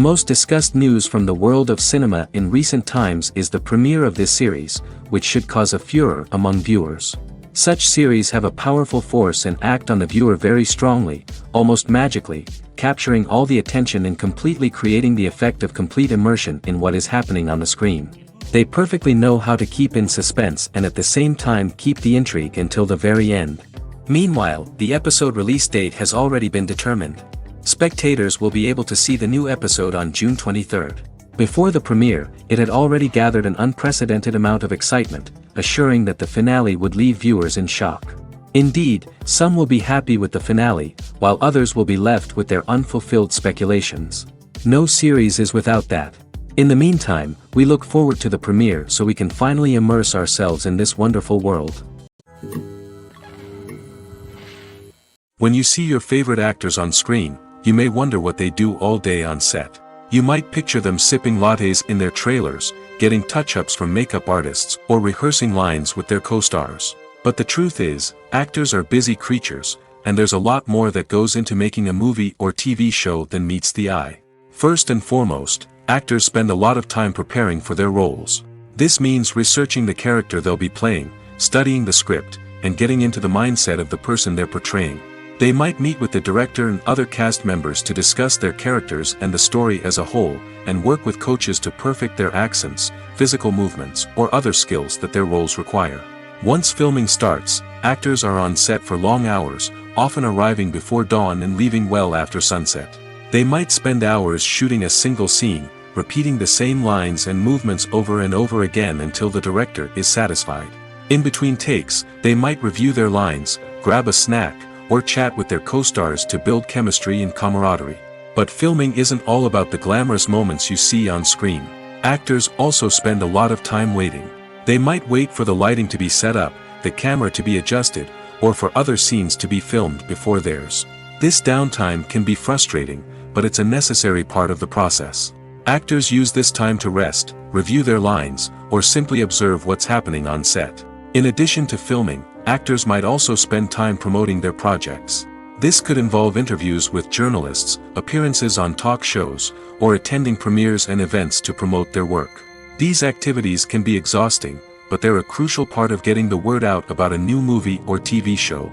most discussed news from the world of cinema in recent times is the premiere of this series, which should cause a furor among viewers. Such series have a powerful force and act on the viewer very strongly, almost magically, capturing all the attention and completely creating the effect of complete immersion in what is happening on the screen. They perfectly know how to keep in suspense and at the same time keep the intrigue until the very end. Meanwhile, the episode release date has already been determined. Spectators will be able to see the new episode on June 23rd. Before the premiere, it had already gathered an unprecedented amount of excitement, assuring that the finale would leave viewers in shock. Indeed, some will be happy with the finale, while others will be left with their unfulfilled speculations. No series is without that. In the meantime, we look forward to the premiere so we can finally immerse ourselves in this wonderful world. When you see your favorite actors on screen, you may wonder what they do all day on set. You might picture them sipping lattes in their trailers, getting touch-ups from makeup artists, or rehearsing lines with their co-stars. But the truth is, actors are busy creatures, and there's a lot more that goes into making a movie or TV show than meets the eye. First and foremost, actors spend a lot of time preparing for their roles. This means researching the character they'll be playing, studying the script, and getting into the mindset of the person they're portraying. They might meet with the director and other cast members to discuss their characters and the story as a whole, and work with coaches to perfect their accents, physical movements, or other skills that their roles require. Once filming starts, actors are on set for long hours, often arriving before dawn and leaving well after sunset. They might spend hours shooting a single scene, repeating the same lines and movements over and over again until the director is satisfied. In between takes, they might review their lines, grab a snack, or chat with their co-stars to build chemistry and camaraderie. But filming isn't all about the glamorous moments you see on screen. Actors also spend a lot of time waiting. They might wait for the lighting to be set up, the camera to be adjusted, or for other scenes to be filmed before theirs. This downtime can be frustrating, but it's a necessary part of the process. Actors use this time to rest, review their lines, or simply observe what's happening on set. In addition to filming, actors might also spend time promoting their projects. This could involve interviews with journalists, appearances on talk shows, or attending premieres and events to promote their work. These activities can be exhausting, but they're a crucial part of getting the word out about a new movie or TV show.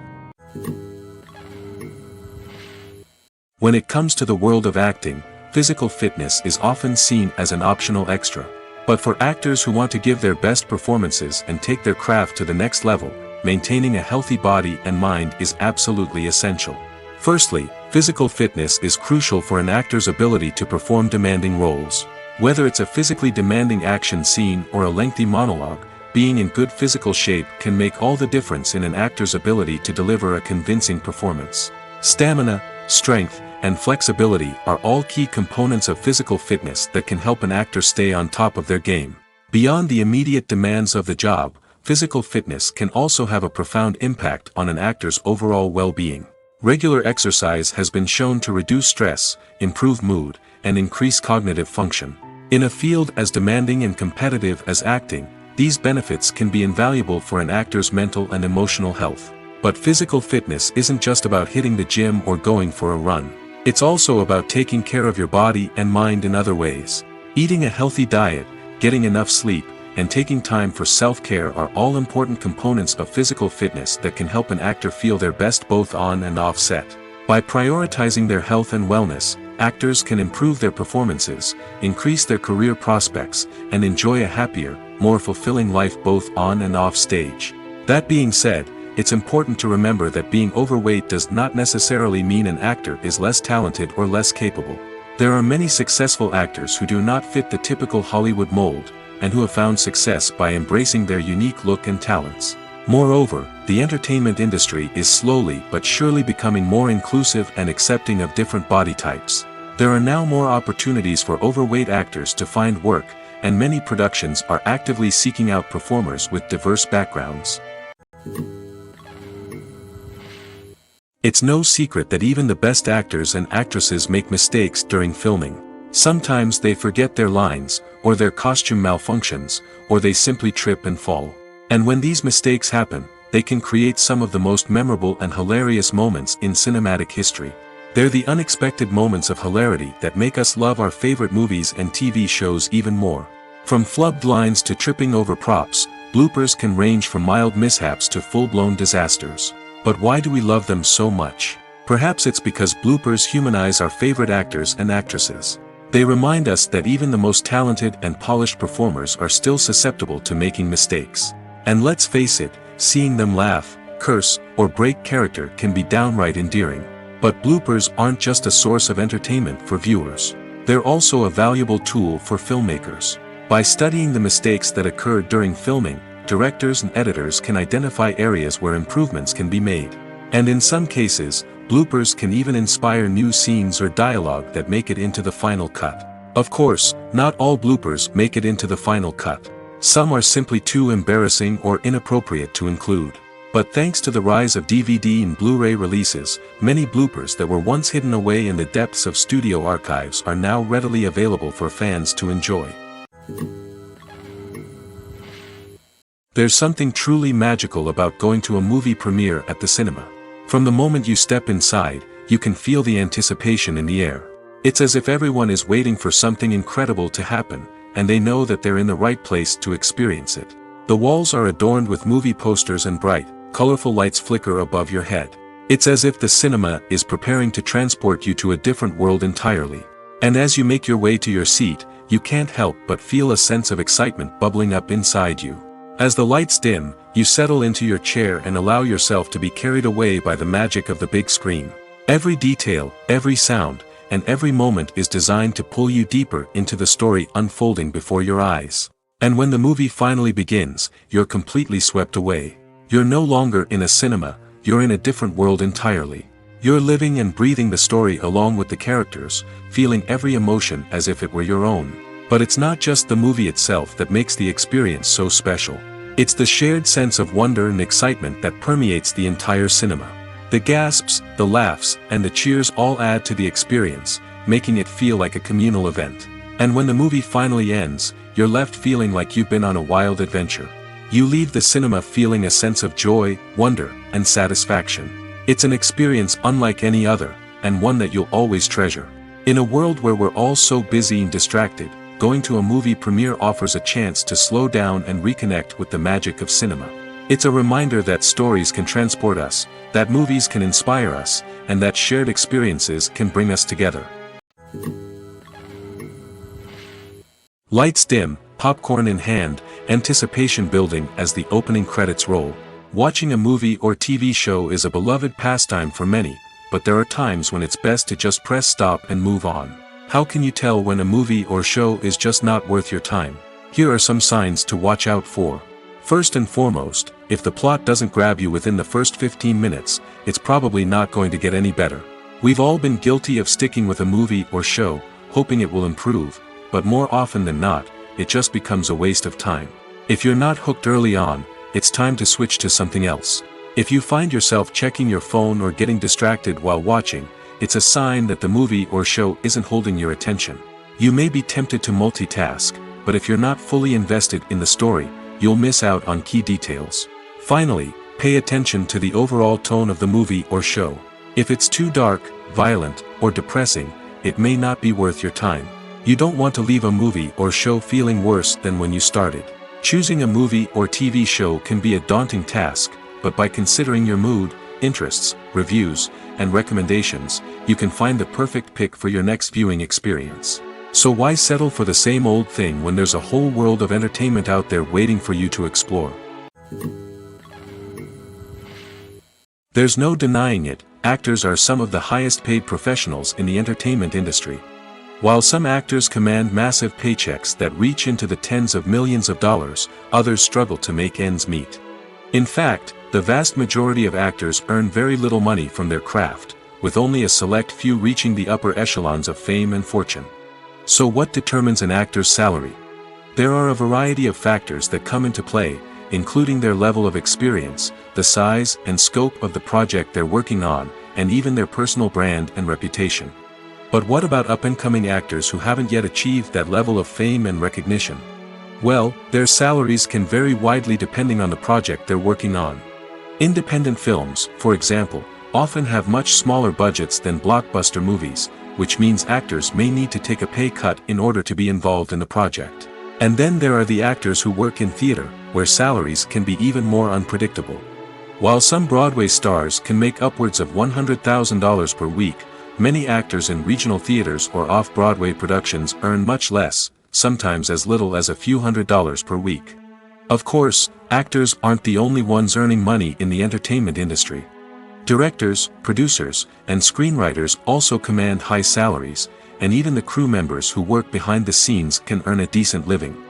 When it comes to the world of acting, physical fitness is often seen as an optional extra. But for actors who want to give their best performances and take their craft to the next level, maintaining a healthy body and mind is absolutely essential. Firstly, physical fitness is crucial for an actor's ability to perform demanding roles. Whether it's a physically demanding action scene or a lengthy monologue, being in good physical shape can make all the difference in an actor's ability to deliver a convincing performance. Stamina, strength, and flexibility are all key components of physical fitness that can help an actor stay on top of their game. Beyond the immediate demands of the job, physical fitness can also have a profound impact on an actor's overall well-being. Regular exercise has been shown to reduce stress, improve mood, and increase cognitive function. In a field as demanding and competitive as acting, these benefits can be invaluable for an actor's mental and emotional health. But physical fitness isn't just about hitting the gym or going for a run. It's also about taking care of your body and mind in other ways. Eating a healthy diet, getting enough sleep, and taking time for self-care are all important components of physical fitness that can help an actor feel their best both on and off set. By prioritizing their health and wellness, actors can improve their performances, increase their career prospects, and enjoy a happier, more fulfilling life both on and off stage. That being said, it's important to remember that being overweight does not necessarily mean an actor is less talented or less capable. There are many successful actors who do not fit the typical Hollywood mold, and who have found success by embracing their unique look and talents. Moreover, the entertainment industry is slowly but surely becoming more inclusive and accepting of different body types. There are now more opportunities for overweight actors to find work, and many productions are actively seeking out performers with diverse backgrounds. It's no secret that even the best actors and actresses make mistakes during filming. Sometimes they forget their lines, or their costume malfunctions, or they simply trip and fall. And when these mistakes happen, they can create some of the most memorable and hilarious moments in cinematic history. They're the unexpected moments of hilarity that make us love our favorite movies and TV shows even more. From flubbed lines to tripping over props, bloopers can range from mild mishaps to full-blown disasters. But why do we love them so much? Perhaps it's because bloopers humanize our favorite actors and actresses. They remind us that even the most talented and polished performers are still susceptible to making mistakes. And let's face it, seeing them laugh, curse, or break character can be downright endearing. But bloopers aren't just a source of entertainment for viewers. They're also a valuable tool for filmmakers. By studying the mistakes that occurred during filming, directors and editors can identify areas where improvements can be made. And in some cases, bloopers can even inspire new scenes or dialogue that make it into the final cut. Of course, not all bloopers make it into the final cut. Some are simply too embarrassing or inappropriate to include. But thanks to the rise of DVD and Blu-ray releases, many bloopers that were once hidden away in the depths of studio archives are now readily available for fans to enjoy. There's something truly magical about going to a movie premiere at the cinema. From the moment you step inside, you can feel the anticipation in the air. It's as if everyone is waiting for something incredible to happen, and they know that they're in the right place to experience it. The walls are adorned with movie posters and bright, colorful lights flicker above your head. It's as if the cinema is preparing to transport you to a different world entirely. And as you make your way to your seat, you can't help but feel a sense of excitement bubbling up inside you. As the lights dim, you settle into your chair and allow yourself to be carried away by the magic of the big screen. Every detail, every sound, and every moment is designed to pull you deeper into the story unfolding before your eyes. And when the movie finally begins, you're completely swept away. You're no longer in a cinema, you're in a different world entirely. You're living and breathing the story along with the characters, feeling every emotion as if it were your own. But it's not just the movie itself that makes the experience so special. It's the shared sense of wonder and excitement that permeates the entire cinema. The gasps, the laughs, and the cheers all add to the experience, making it feel like a communal event. And when the movie finally ends, you're left feeling like you've been on a wild adventure. You leave the cinema feeling a sense of joy, wonder, and satisfaction. It's an experience unlike any other, and one that you'll always treasure. In a world where we're all so busy and distracted, going to a movie premiere offers a chance to slow down and reconnect with the magic of cinema. It's a reminder that stories can transport us, that movies can inspire us, and that shared experiences can bring us together. Lights dim, popcorn in hand, anticipation building as the opening credits roll. Watching a movie or TV show is a beloved pastime for many, but there are times when it's best to just press stop and move on. How can you tell when a movie or show is just not worth your time? Here are some signs to watch out for. First and foremost, if the plot doesn't grab you within the first 15 minutes, it's probably not going to get any better. We've all been guilty of sticking with a movie or show, hoping it will improve, but more often than not, it just becomes a waste of time. If you're not hooked early on, it's time to switch to something else. If you find yourself checking your phone or getting distracted while watching, it's a sign that the movie or show isn't holding your attention. You may be tempted to multitask, but if you're not fully invested in the story, you'll miss out on key details. Finally, pay attention to the overall tone of the movie or show. If it's too dark, violent, or depressing, it may not be worth your time. You don't want to leave a movie or show feeling worse than when you started. Choosing a movie or TV show can be a daunting task, but by considering your mood, interests, reviews, and recommendations, you can find the perfect pick for your next viewing experience. So why settle for the same old thing when there's a whole world of entertainment out there waiting for you to explore? There's no denying it, actors are some of the highest paid professionals in the entertainment industry. While some actors command massive paychecks that reach into the tens of millions of dollars, others struggle to make ends meet. In fact, the vast majority of actors earn very little money from their craft, with only a select few reaching the upper echelons of fame and fortune. So what determines an actor's salary? There are a variety of factors that come into play, including their level of experience, the size and scope of the project they're working on, and even their personal brand and reputation. But what about up-and-coming actors who haven't yet achieved that level of fame and recognition? Well, their salaries can vary widely depending on the project they're working on. Independent films, for example, often have much smaller budgets than blockbuster movies, which means actors may need to take a pay cut in order to be involved in the project. And then there are the actors who work in theater, where salaries can be even more unpredictable. While some Broadway stars can make upwards of $100,000 per week, many actors in regional theaters or off-Broadway productions earn much less, sometimes as little as a few $100s per week. Of course, actors aren't the only ones earning money in the entertainment industry. Directors, producers, and screenwriters also command high salaries, and even the crew members who work behind the scenes can earn a decent living.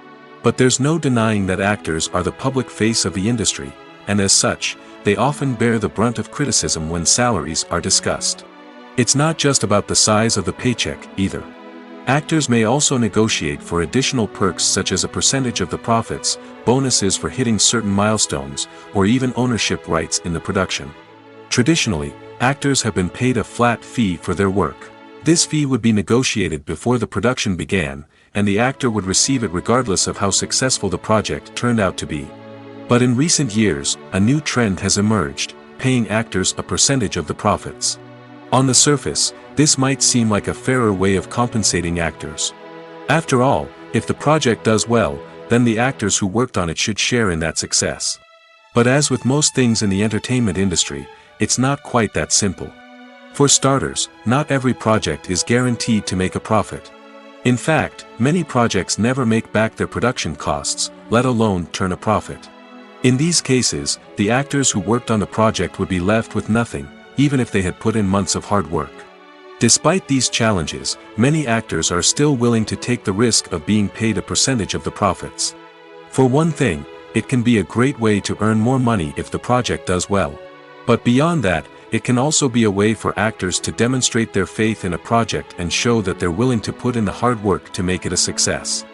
But there's no denying that actors are the public face of the industry, and as such, they often bear the brunt of criticism when salaries are discussed. It's not just about the size of the paycheck, either. Actors may also negotiate for additional perks such as a percentage of the profits, bonuses for hitting certain milestones, or even ownership rights in the production. Traditionally, actors have been paid a flat fee for their work. This fee would be negotiated before the production began, and the actor would receive it regardless of how successful the project turned out to be. But in recent years, a new trend has emerged, paying actors a percentage of the profits. On the surface, this might seem like a fairer way of compensating actors. After all, if the project does well, then the actors who worked on it should share in that success. But as with most things in the entertainment industry, it's not quite that simple. For starters, not every project is guaranteed to make a profit. In fact, many projects never make back their production costs, let alone turn a profit. In these cases, the actors who worked on the project would be left with nothing, even if they had put in months of hard work. Despite these challenges, many actors are still willing to take the risk of being paid a percentage of the profits. For one thing, it can be a great way to earn more money if the project does well. But beyond that, it can also be a way for actors to demonstrate their faith in a project and show that they're willing to put in the hard work to make it a success.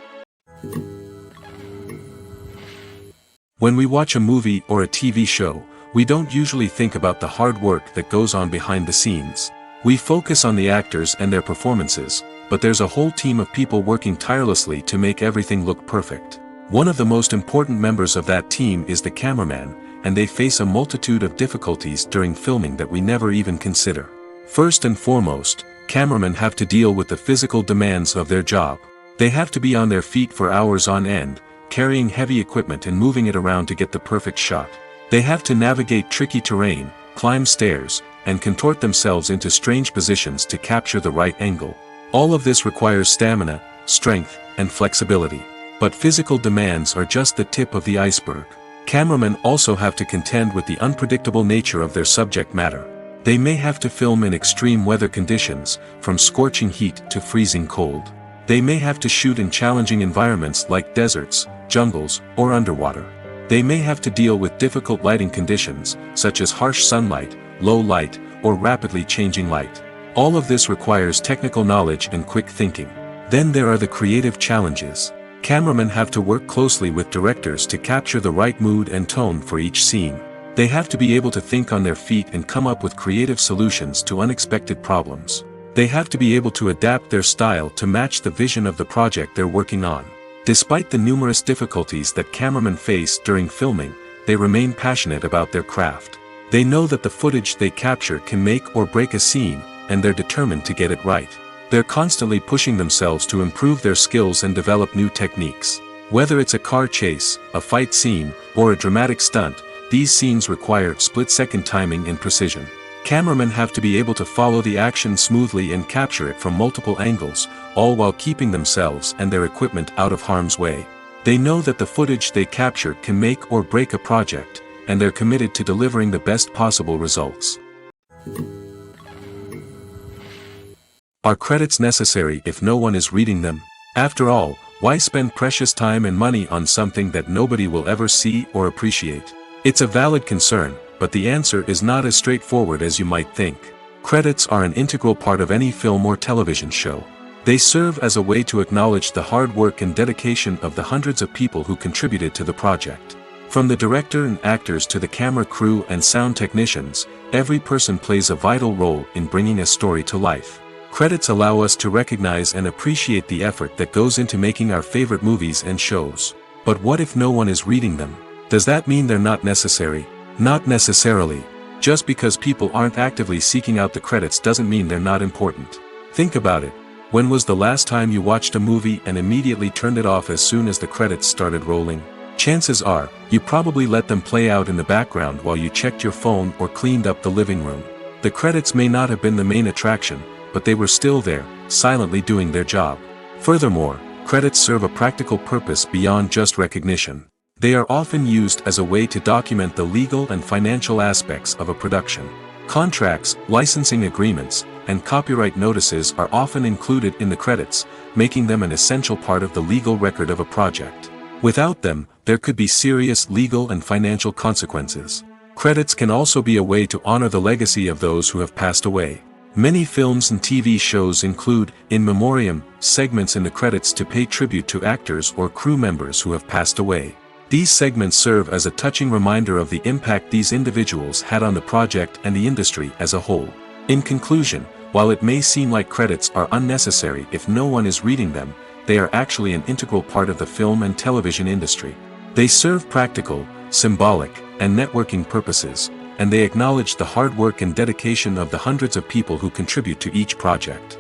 When we watch a movie or a TV show, we don't usually think about the hard work that goes on behind the scenes. We focus on the actors and their performances, but there's a whole team of people working tirelessly to make everything look perfect. One of the most important members of that team is the cameraman, and they face a multitude of difficulties during filming that we never even consider. First and foremost, cameramen have to deal with the physical demands of their job. They have to be on their feet for hours on end, carrying heavy equipment and moving it around to get the perfect shot. They have to navigate tricky terrain, climb stairs, and contort themselves into strange positions to capture the right angle. All of this requires stamina, strength, and flexibility. But physical demands are just the tip of the iceberg. Cameramen also have to contend with the unpredictable nature of their subject matter. They may have to film in extreme weather conditions, from scorching heat to freezing cold. They may have to shoot in challenging environments like deserts, jungles, or underwater. They may have to deal with difficult lighting conditions, such as harsh sunlight, low light, or rapidly changing light. All of this requires technical knowledge and quick thinking. Then there are the creative challenges. Cameramen have to work closely with directors to capture the right mood and tone for each scene. They have to be able to think on their feet and come up with creative solutions to unexpected problems. They have to be able to adapt their style to match the vision of the project they're working on. Despite the numerous difficulties that cameramen face during filming, they remain passionate about their craft. They know that the footage they capture can make or break a scene, and they're determined to get it right. They're constantly pushing themselves to improve their skills and develop new techniques. Whether it's a car chase, a fight scene, or a dramatic stunt, these scenes require split-second timing and precision. Cameramen have to be able to follow the action smoothly and capture it from multiple angles, all while keeping themselves and their equipment out of harm's way. They know that the footage they capture can make or break a project, and they're committed to delivering the best possible results. Are credits necessary if no one is reading them? After all, why spend precious time and money on something that nobody will ever see or appreciate? It's a valid concern, but the answer is not as straightforward as you might think. Credits are an integral part of any film or television show. They serve as a way to acknowledge the hard work and dedication of the hundreds of people who contributed to the project. From the director and actors to the camera crew and sound technicians, every person plays a vital role in bringing a story to life. Credits allow us to recognize and appreciate the effort that goes into making our favorite movies and shows. But what if no one is reading them? Does that mean they're not necessary? Not necessarily. Just because people aren't actively seeking out the credits doesn't mean they're not important. Think about it. When was the last time you watched a movie and immediately turned it off as soon as the credits started rolling? Chances are, you probably let them play out in the background while you checked your phone or cleaned up the living room. The credits may not have been the main attraction, but they were still there, silently doing their job. Furthermore, credits serve a practical purpose beyond just recognition. They are often used as a way to document the legal and financial aspects of a production. Contracts, licensing agreements, and copyright notices are often included in the credits, making them an essential part of the legal record of a project. Without them, there could be serious legal and financial consequences. Credits can also be a way to honor the legacy of those who have passed away. Many films and TV shows include, in memoriam, segments in the credits to pay tribute to actors or crew members who have passed away. These segments serve as a touching reminder of the impact these individuals had on the project and the industry as a whole. In conclusion, while it may seem like credits are unnecessary if no one is reading them, they are actually an integral part of the film and television industry. They serve practical, symbolic, and networking purposes, and they acknowledge the hard work and dedication of the hundreds of people who contribute to each project.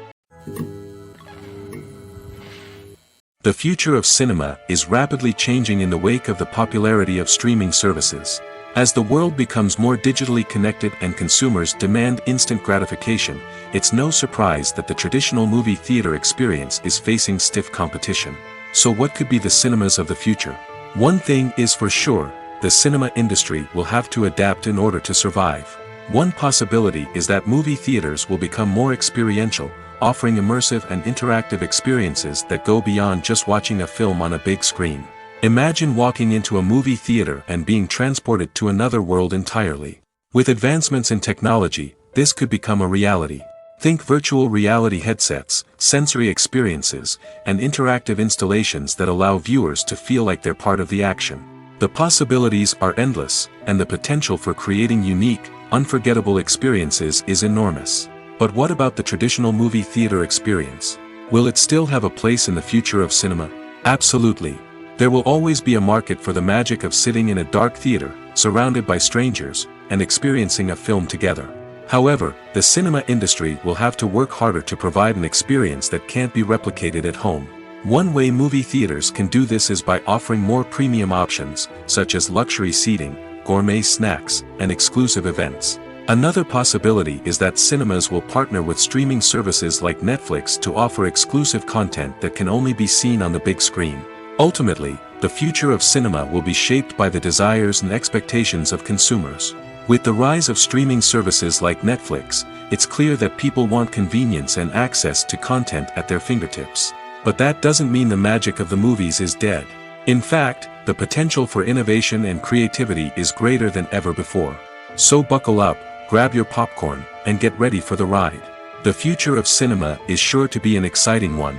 The future of cinema is rapidly changing in the wake of the popularity of streaming services. As the world becomes more digitally connected and consumers demand instant gratification, it's no surprise that the traditional movie theater experience is facing stiff competition. So what could be the cinemas of the future? One thing is for sure, the cinema industry will have to adapt in order to survive. One possibility is that movie theaters will become more experiential, offering immersive and interactive experiences that go beyond just watching a film on a big screen. Imagine walking into a movie theater and being transported to another world entirely. With advancements in technology, this could become a reality. Think virtual reality headsets, sensory experiences, and interactive installations that allow viewers to feel like they're part of the action. The possibilities are endless, and the potential for creating unique, unforgettable experiences is enormous. But what about the traditional movie theater experience? Will it still have a place in the future of cinema? Absolutely. There will always be a market for the magic of sitting in a dark theater, surrounded by strangers, and experiencing a film together. However, the cinema industry will have to work harder to provide an experience that can't be replicated at home. One way movie theaters can do this is by offering more premium options, such as luxury seating, gourmet snacks, and exclusive events. Another possibility is that cinemas will partner with streaming services like Netflix to offer exclusive content that can only be seen on the big screen. Ultimately, the future of cinema will be shaped by the desires and expectations of consumers. With the rise of streaming services like Netflix, it's clear that people want convenience and access to content at their fingertips. But that doesn't mean the magic of the movies is dead. In fact, the potential for innovation and creativity is greater than ever before. So buckle up, grab your popcorn, and get ready for the ride. The future of cinema is sure to be an exciting one.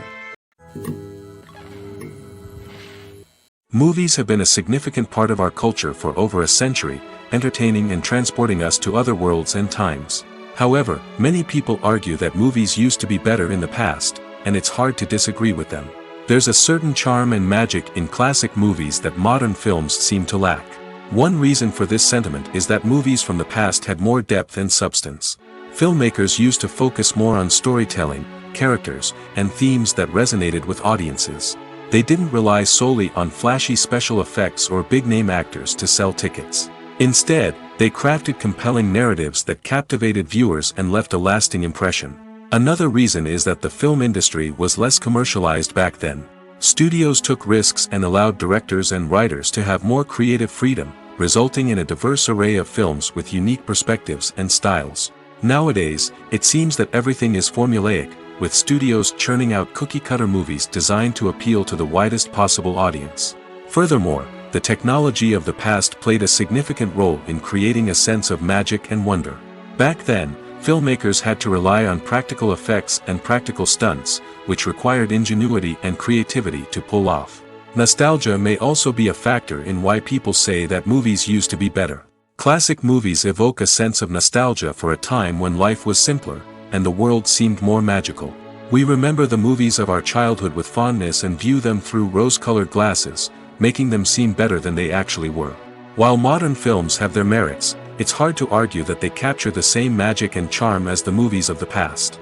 Movies have been a significant part of our culture for over a century, entertaining and transporting us to other worlds and times. However, many people argue that movies used to be better in the past, and it's hard to disagree with them. There's a certain charm and magic in classic movies that modern films seem to lack. One reason for this sentiment is that movies from the past had more depth and substance. Filmmakers used to focus more on storytelling, characters, and themes that resonated with audiences. They didn't rely solely on flashy special effects or big-name actors to sell tickets. Instead, they crafted compelling narratives that captivated viewers and left a lasting impression. Another reason is that the film industry was less commercialized back then. Studios took risks and allowed directors and writers to have more creative freedom, resulting in a diverse array of films with unique perspectives and styles. Nowadays, it seems that everything is formulaic, with studios churning out cookie-cutter movies designed to appeal to the widest possible audience. Furthermore, the technology of the past played a significant role in creating a sense of magic and wonder. Back then, filmmakers had to rely on practical effects and practical stunts, which required ingenuity and creativity to pull off. Nostalgia may also be a factor in why people say that movies used to be better. Classic movies evoke a sense of nostalgia for a time when life was simpler, and the world seemed more magical. We remember the movies of our childhood with fondness and view them through rose-colored glasses, making them seem better than they actually were. While modern films have their merits, it's hard to argue that they capture the same magic and charm as the movies of the past.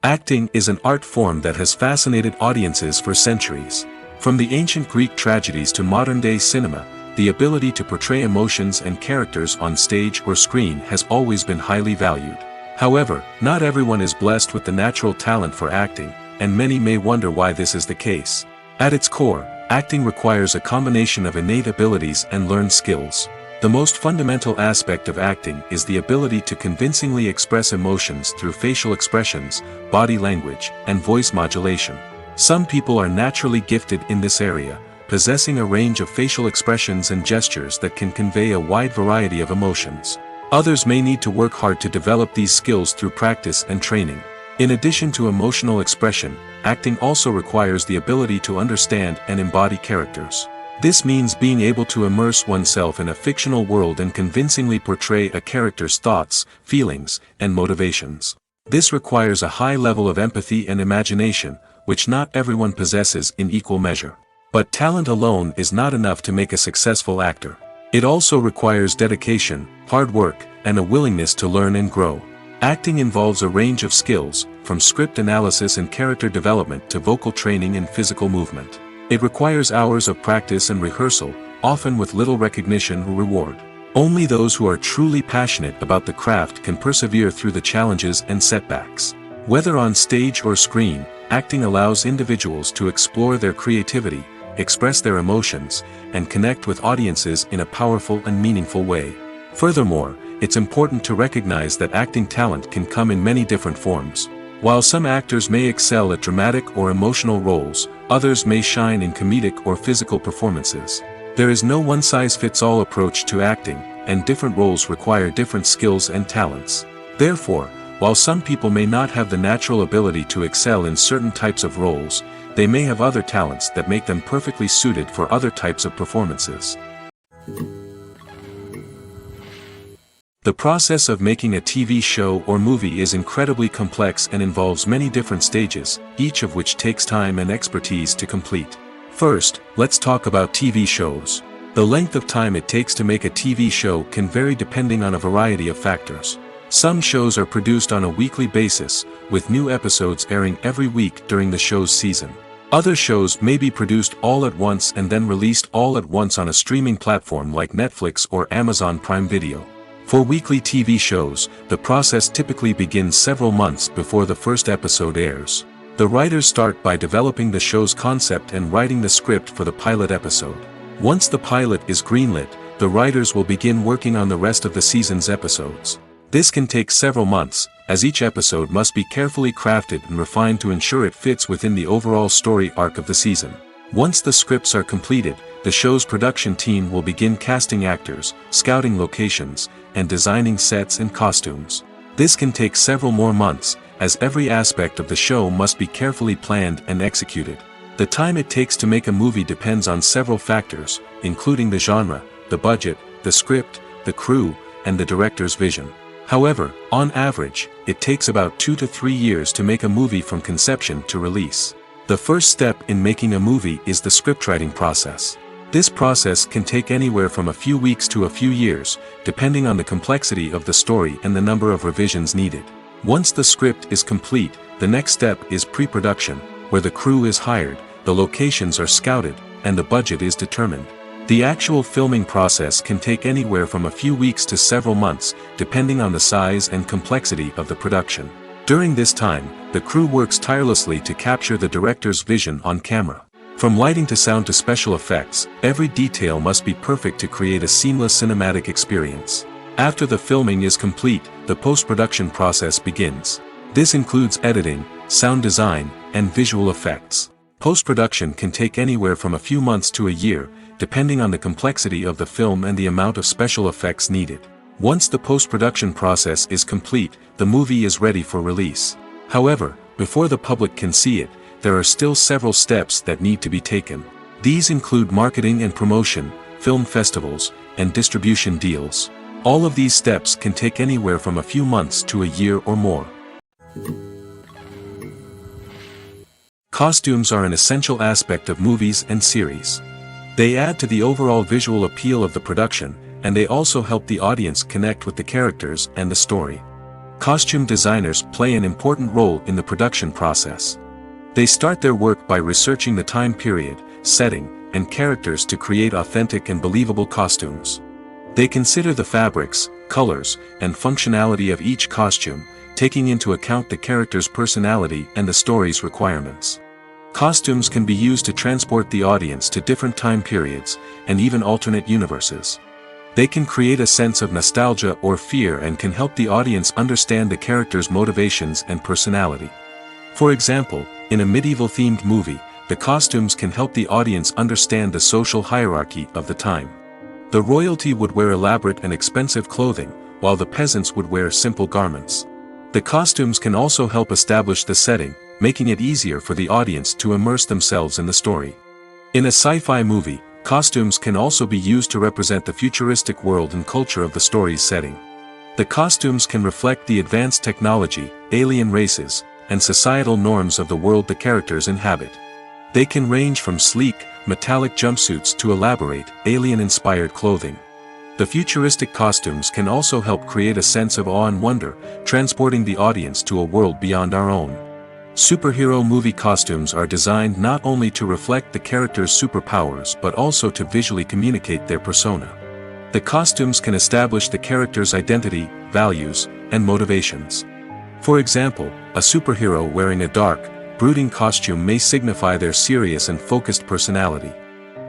Acting is an art form that has fascinated audiences for centuries. From the ancient Greek tragedies to modern-day cinema, the ability to portray emotions and characters on stage or screen has always been highly valued. However, not everyone is blessed with the natural talent for acting, and many may wonder why this is the case. At its core, acting requires a combination of innate abilities and learned skills. The most fundamental aspect of acting is the ability to convincingly express emotions through facial expressions, body language, and voice modulation. Some people are naturally gifted in this area, possessing a range of facial expressions and gestures that can convey a wide variety of emotions. Others may need to work hard to develop these skills through practice and training. In addition to emotional expression, acting also requires the ability to understand and embody characters. This means being able to immerse oneself in a fictional world and convincingly portray a character's thoughts, feelings, and motivations. This requires a high level of empathy and imagination, which not everyone possesses in equal measure. But talent alone is not enough to make a successful actor. It also requires dedication, hard work, and a willingness to learn and grow. Acting involves a range of skills, from script analysis and character development to vocal training and physical movement. It requires hours of practice and rehearsal, often with little recognition or reward. Only those who are truly passionate about the craft can persevere through the challenges and setbacks. Whether on stage or screen, acting allows individuals to explore their creativity, express their emotions, and connect with audiences in a powerful and meaningful way. Furthermore, it's important to recognize that acting talent can come in many different forms. While some actors may excel at dramatic or emotional roles, others may shine in comedic or physical performances. There is no one-size-fits-all approach to acting, and different roles require different skills and talents. Therefore, while some people may not have the natural ability to excel in certain types of roles, they may have other talents that make them perfectly suited for other types of performances. The process of making a TV show or movie is incredibly complex and involves many different stages, each of which takes time and expertise to complete. First, let's talk about TV shows. The length of time it takes to make a TV show can vary depending on a variety of factors. Some shows are produced on a weekly basis, with new episodes airing every week during the show's season. Other shows may be produced all at once and then released all at once on a streaming platform like Netflix or Amazon Prime Video. For weekly TV shows, the process typically begins several months before the first episode airs. The writers start by developing the show's concept and writing the script for the pilot episode. Once the pilot is greenlit, the writers will begin working on the rest of the season's episodes. This can take several months, as each episode must be carefully crafted and refined to ensure it fits within the overall story arc of the season. Once the scripts are completed, the show's production team will begin casting actors, scouting locations, and designing sets and costumes. This can take several more months, as every aspect of the show must be carefully planned and executed. The time it takes to make a movie depends on several factors, including the genre, the budget, the script, the crew, and the director's vision. However, on average, it takes about 2 to 3 years to make a movie from conception to release. The first step in making a movie is the scriptwriting process. This process can take anywhere from a few weeks to a few years, depending on the complexity of the story and the number of revisions needed. Once the script is complete, the next step is pre-production, where the crew is hired, the locations are scouted, and the budget is determined. The actual filming process can take anywhere from a few weeks to several months, depending on the size and complexity of the production. During this time, the crew works tirelessly to capture the director's vision on camera. From lighting to sound to special effects, every detail must be perfect to create a seamless cinematic experience. After the filming is complete, the post-production process begins. This includes editing, sound design, and visual effects. Post-production can take anywhere from a few months to a year, depending on the complexity of the film and the amount of special effects needed. Once the post-production process is complete, the movie is ready for release. However, before the public can see it, there are still several steps that need to be taken. These include marketing and promotion, film festivals, and distribution deals. All of these steps can take anywhere from a few months to a year or more. Costumes are an essential aspect of movies and series. They add to the overall visual appeal of the production, and they also help the audience connect with the characters and the story. Costume designers play an important role in the production process. They start their work by researching the time period, setting, and characters to create authentic and believable costumes. They consider the fabrics, colors, and functionality of each costume, taking into account the character's personality and the story's requirements. Costumes can be used to transport the audience to different time periods, and even alternate universes. They can create a sense of nostalgia or fear and can help the audience understand the character's motivations and personality. For example, in a medieval-themed movie, the costumes can help the audience understand the social hierarchy of the time. The royalty would wear elaborate and expensive clothing, while the peasants would wear simple garments. The costumes can also help establish the setting, making it easier for the audience to immerse themselves in the story. In a sci-fi movie, costumes can also be used to represent the futuristic world and culture of the story's setting. The costumes can reflect the advanced technology, alien races, and societal norms of the world the characters inhabit. They can range from sleek, metallic jumpsuits to elaborate, alien-inspired clothing. The futuristic costumes can also help create a sense of awe and wonder, transporting the audience to a world beyond our own. Superhero movie costumes are designed not only to reflect the character's superpowers but also to visually communicate their persona. The costumes can establish the character's identity, values, and motivations. For example, a superhero wearing a dark, brooding costume may signify their serious and focused personality.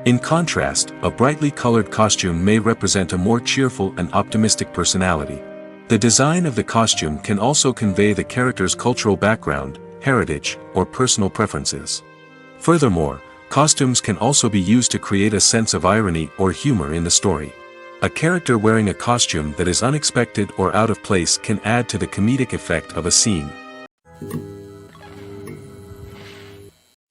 In contrast, a brightly colored costume may represent a more cheerful and optimistic personality. The design of the costume can also convey the character's cultural background, heritage, or personal preferences. Furthermore, costumes can also be used to create a sense of irony or humor in the story. A character wearing a costume that is unexpected or out of place can add to the comedic effect of a scene.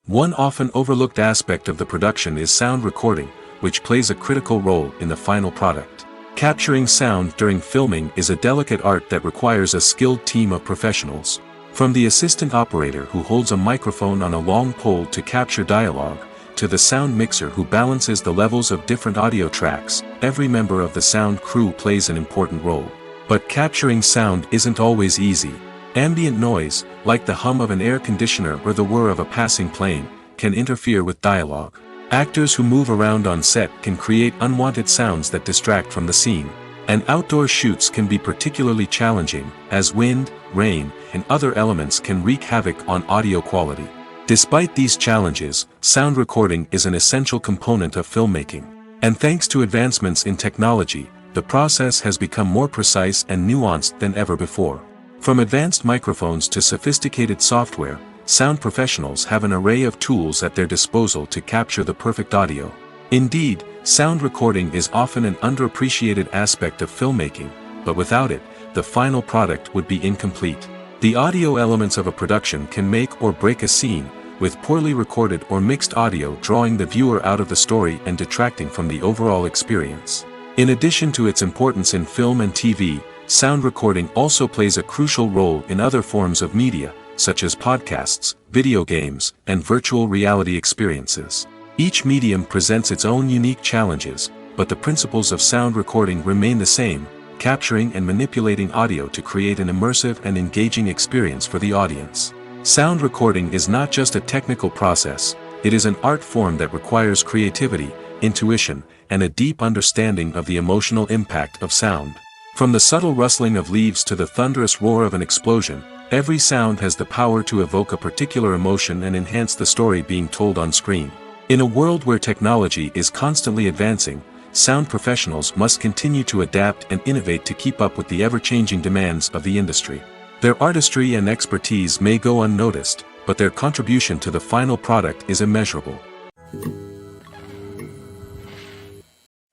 One often overlooked aspect of the production is sound recording, which plays a critical role in the final product. Capturing sound during filming is a delicate art that requires a skilled team of professionals. From the assistant operator who holds a microphone on a long pole to capture dialogue, to the sound mixer who balances the levels of different audio tracks, every member of the sound crew plays an important role. But capturing sound isn't always easy. Ambient noise, like the hum of an air conditioner or the whir of a passing plane, can interfere with dialogue. Actors who move around on set can create unwanted sounds that distract from the scene. And outdoor shoots can be particularly challenging, as wind, rain, and other elements can wreak havoc on audio quality. Despite these challenges, sound recording is an essential component of filmmaking. And thanks to advancements in technology, the process has become more precise and nuanced than ever before. From advanced microphones to sophisticated software, sound professionals have an array of tools at their disposal to capture the perfect audio. Indeed, sound recording is often an underappreciated aspect of filmmaking, but without it, the final product would be incomplete. The audio elements of a production can make or break a scene, with poorly recorded or mixed audio drawing the viewer out of the story and detracting from the overall experience. In addition to its importance in film and TV, sound recording also plays a crucial role in other forms of media, such as podcasts, video games, and virtual reality experiences. Each medium presents its own unique challenges, but the principles of sound recording remain the same, capturing and manipulating audio to create an immersive and engaging experience for the audience. Sound recording is not just a technical process, it is an art form that requires creativity, intuition, and a deep understanding of the emotional impact of sound. From the subtle rustling of leaves to the thunderous roar of an explosion, every sound has the power to evoke a particular emotion and enhance the story being told on screen. In a world where technology is constantly advancing, sound professionals must continue to adapt and innovate to keep up with the ever-changing demands of the industry. Their artistry and expertise may go unnoticed, but their contribution to the final product is immeasurable.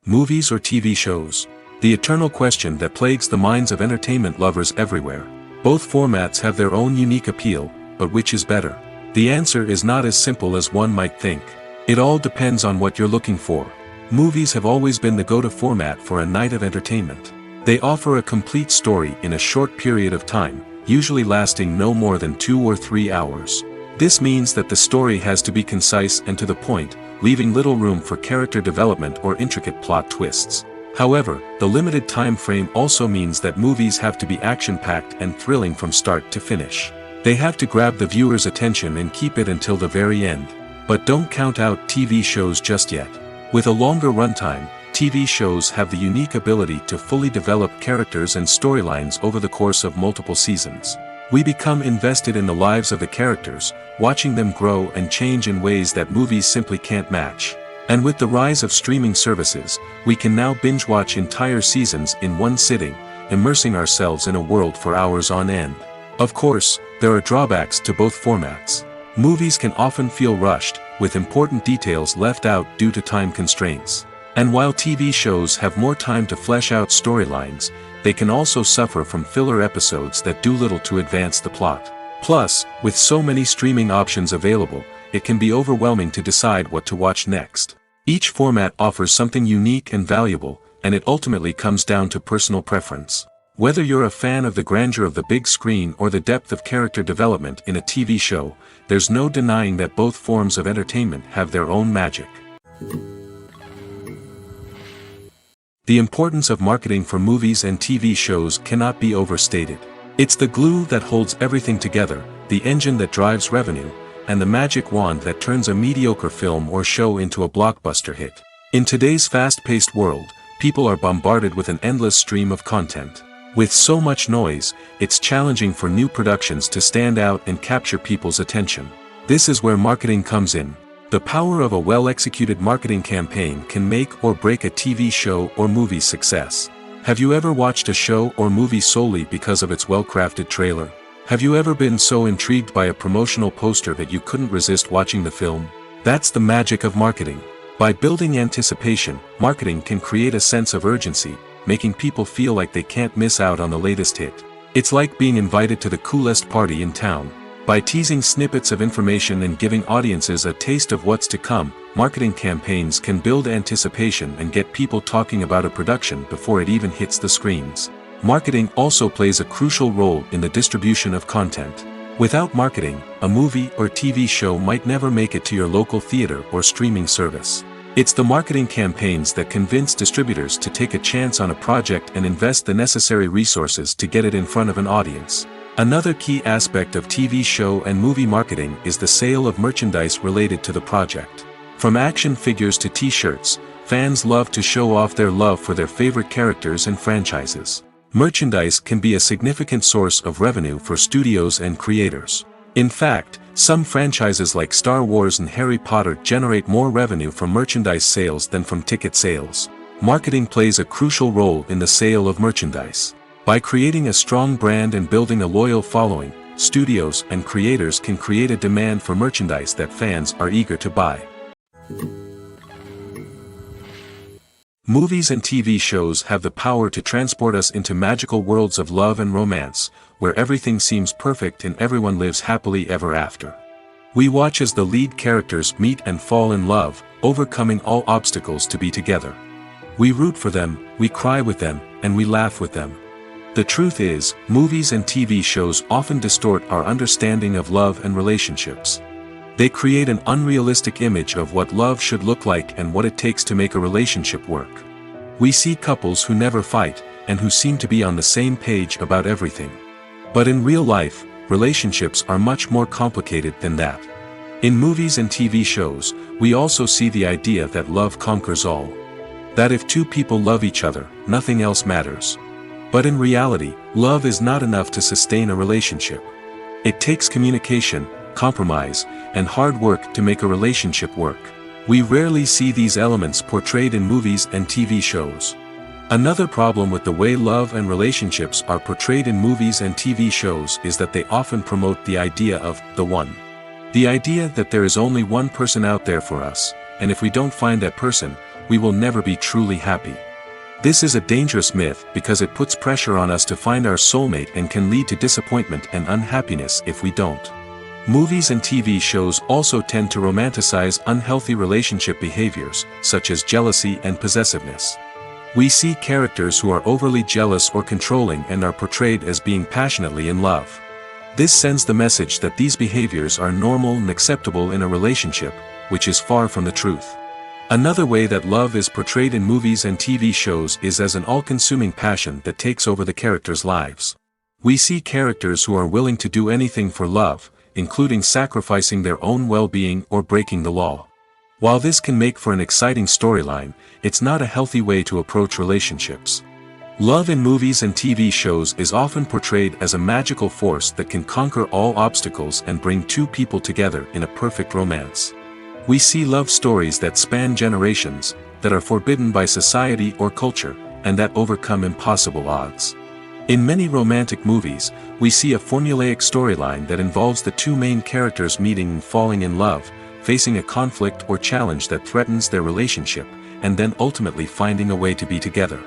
Movies or TV shows? The eternal question that plagues the minds of entertainment lovers everywhere. Both formats have their own unique appeal, but which is better? The answer is not as simple as one might think. It all depends on what you're looking for. Movies have always been the go-to format for a night of entertainment. They offer a complete story in a short period of time, usually lasting no more than 2 or 3 hours. This means that the story has to be concise and to the point, leaving little room for character development or intricate plot twists. However, the limited time frame also means that movies have to be action-packed and thrilling from start to finish. They have to grab the viewer's attention and keep it until the very end. But don't count out TV shows just yet. With a longer runtime, TV shows have the unique ability to fully develop characters and storylines over the course of multiple seasons. We become invested in the lives of the characters, watching them grow and change in ways that movies simply can't match. And with the rise of streaming services, we can now binge-watch entire seasons in one sitting, immersing ourselves in a world for hours on end. Of course, there are drawbacks to both formats. Movies can often feel rushed, with important details left out due to time constraints. And while TV shows have more time to flesh out storylines, they can also suffer from filler episodes that do little to advance the plot. Plus, with so many streaming options available, it can be overwhelming to decide what to watch next. Each format offers something unique and valuable, and it ultimately comes down to personal preference. Whether you're a fan of the grandeur of the big screen or the depth of character development in a TV show, there's no denying that both forms of entertainment have their own magic. The importance of marketing for movies and TV shows cannot be overstated. It's the glue that holds everything together, the engine that drives revenue, and the magic wand that turns a mediocre film or show into a blockbuster hit. In today's fast-paced world, people are bombarded with an endless stream of content. With so much noise, it's challenging for new productions to stand out and capture people's attention. This is where marketing comes in. The power of a well-executed marketing campaign can make or break a TV show or movie's success. Have you ever watched a show or movie solely because of its well-crafted trailer? Have you ever been so intrigued by a promotional poster that you couldn't resist watching the film? That's the magic of marketing. By building anticipation, marketing can create a sense of urgency, making people feel like they can't miss out on the latest hit. It's like being invited to the coolest party in town. By teasing snippets of information and giving audiences a taste of what's to come, marketing campaigns can build anticipation and get people talking about a production before it even hits the screens. Marketing also plays a crucial role in the distribution of content. Without marketing, a movie or TV show might never make it to your local theater or streaming service. It's the marketing campaigns that convince distributors to take a chance on a project and invest the necessary resources to get it in front of an audience. Another key aspect of TV show and movie marketing is the sale of merchandise related to the project. From action figures to t-shirts, fans love to show off their love for their favorite characters and franchises. Merchandise can be a significant source of revenue for studios and creators. In fact, some franchises like Star Wars and Harry Potter generate more revenue from merchandise sales than from ticket sales. Marketing plays a crucial role in the sale of merchandise. By creating a strong brand and building a loyal following, studios and creators can create a demand for merchandise that fans are eager to buy. Movies and TV shows have the power to transport us into magical worlds of love and romance, where everything seems perfect and everyone lives happily ever after. We watch as the lead characters meet and fall in love, overcoming all obstacles to be together. We root for them, we cry with them, and we laugh with them. The truth is, movies and TV shows often distort our understanding of love and relationships. They create an unrealistic image of what love should look like and what it takes to make a relationship work. We see couples who never fight, and who seem to be on the same page about everything. But in real life, relationships are much more complicated than that. In movies and TV shows, we also see the idea that love conquers all. That if two people love each other, nothing else matters. But in reality, love is not enough to sustain a relationship. It takes communication, compromise, and hard work to make a relationship work. We rarely see these elements portrayed in movies and TV shows. Another problem with the way love and relationships are portrayed in movies and TV shows is that they often promote the idea of the one. The idea that there is only one person out there for us, and if we don't find that person, we will never be truly happy. This is a dangerous myth because it puts pressure on us to find our soulmate and can lead to disappointment and unhappiness if we don't. Movies and TV shows also tend to romanticize unhealthy relationship behaviors, such as jealousy and possessiveness. We see characters who are overly jealous or controlling and are portrayed as being passionately in love. This sends the message that these behaviors are normal and acceptable in a relationship, which is far from the truth. Another way that love is portrayed in movies and TV shows is as an all-consuming passion that takes over the characters' lives. We see characters who are willing to do anything for love, including sacrificing their own well-being or breaking the law. While this can make for an exciting storyline, it's not a healthy way to approach relationships. Love in movies and TV shows is often portrayed as a magical force that can conquer all obstacles and bring two people together in a perfect romance. We see love stories that span generations, that are forbidden by society or culture, and that overcome impossible odds. In many romantic movies, we see a formulaic storyline that involves the two main characters meeting and falling in love, facing a conflict or challenge that threatens their relationship, and then ultimately finding a way to be together.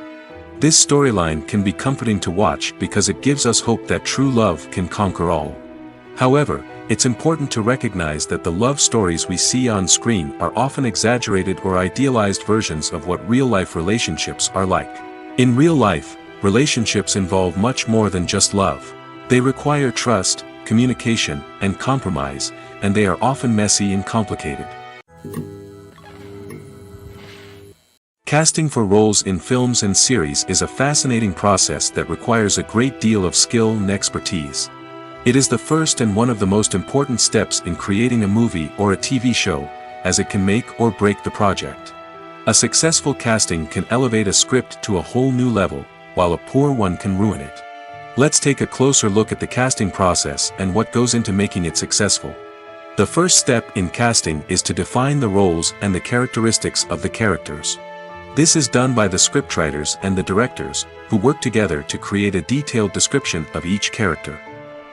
This storyline can be comforting to watch because it gives us hope that true love can conquer all. However, it's important to recognize that the love stories we see on screen are often exaggerated or idealized versions of what real-life relationships are like. In real life, relationships involve much more than just love. They require trust, communication, and compromise, and they are often messy and complicated. Casting for roles in films and series is a fascinating process that requires a great deal of skill and expertise. It is the first and one of the most important steps in creating a movie or a TV show, as it can make or break the project. A successful casting can elevate a script to a whole new level, while a poor one can ruin it. Let's take a closer look at the casting process and what goes into making it successful. The first step in casting is to define the roles and the characteristics of the characters. This is done by the scriptwriters and the directors, who work together to create a detailed description of each character.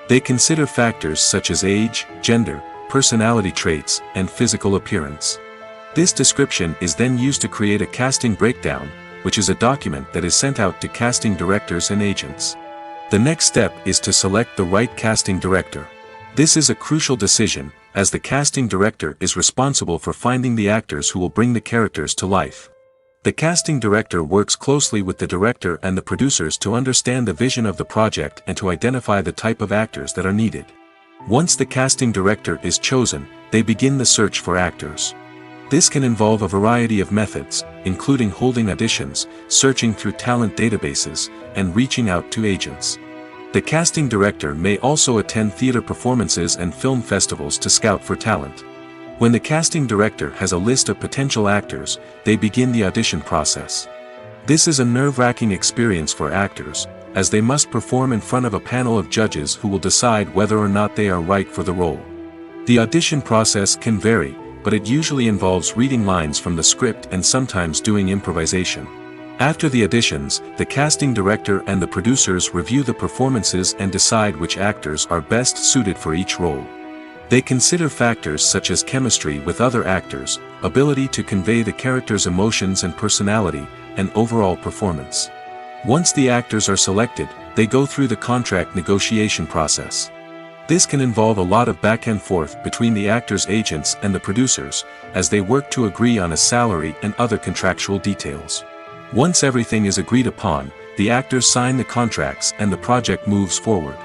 They consider factors such as age, gender, personality traits, and physical appearance. This description is then used to create a casting breakdown, which is a document that is sent out to casting directors and agents. The next step is to select the right casting director. This is a crucial decision, as the casting director is responsible for finding the actors who will bring the characters to life. The casting director works closely with the director and the producers to understand the vision of the project and to identify the type of actors that are needed. Once the casting director is chosen, they begin the search for actors. This can involve a variety of methods, including holding auditions, searching through talent databases, and reaching out to agents. The casting director may also attend theater performances and film festivals to scout for talent. When the casting director has a list of potential actors, they begin the audition process. This is a nerve-wracking experience for actors, as they must perform in front of a panel of judges who will decide whether or not they are right for the role. The audition process can vary, but it usually involves reading lines from the script and sometimes doing improvisation. After the auditions, the casting director and the producers review the performances and decide which actors are best suited for each role. They consider factors such as chemistry with other actors, ability to convey the character's emotions and personality, and overall performance. Once the actors are selected, they go through the contract negotiation process. This can involve a lot of back and forth between the actors' agents and the producers, as they work to agree on a salary and other contractual details. Once everything is agreed upon, the actors sign the contracts and the project moves forward.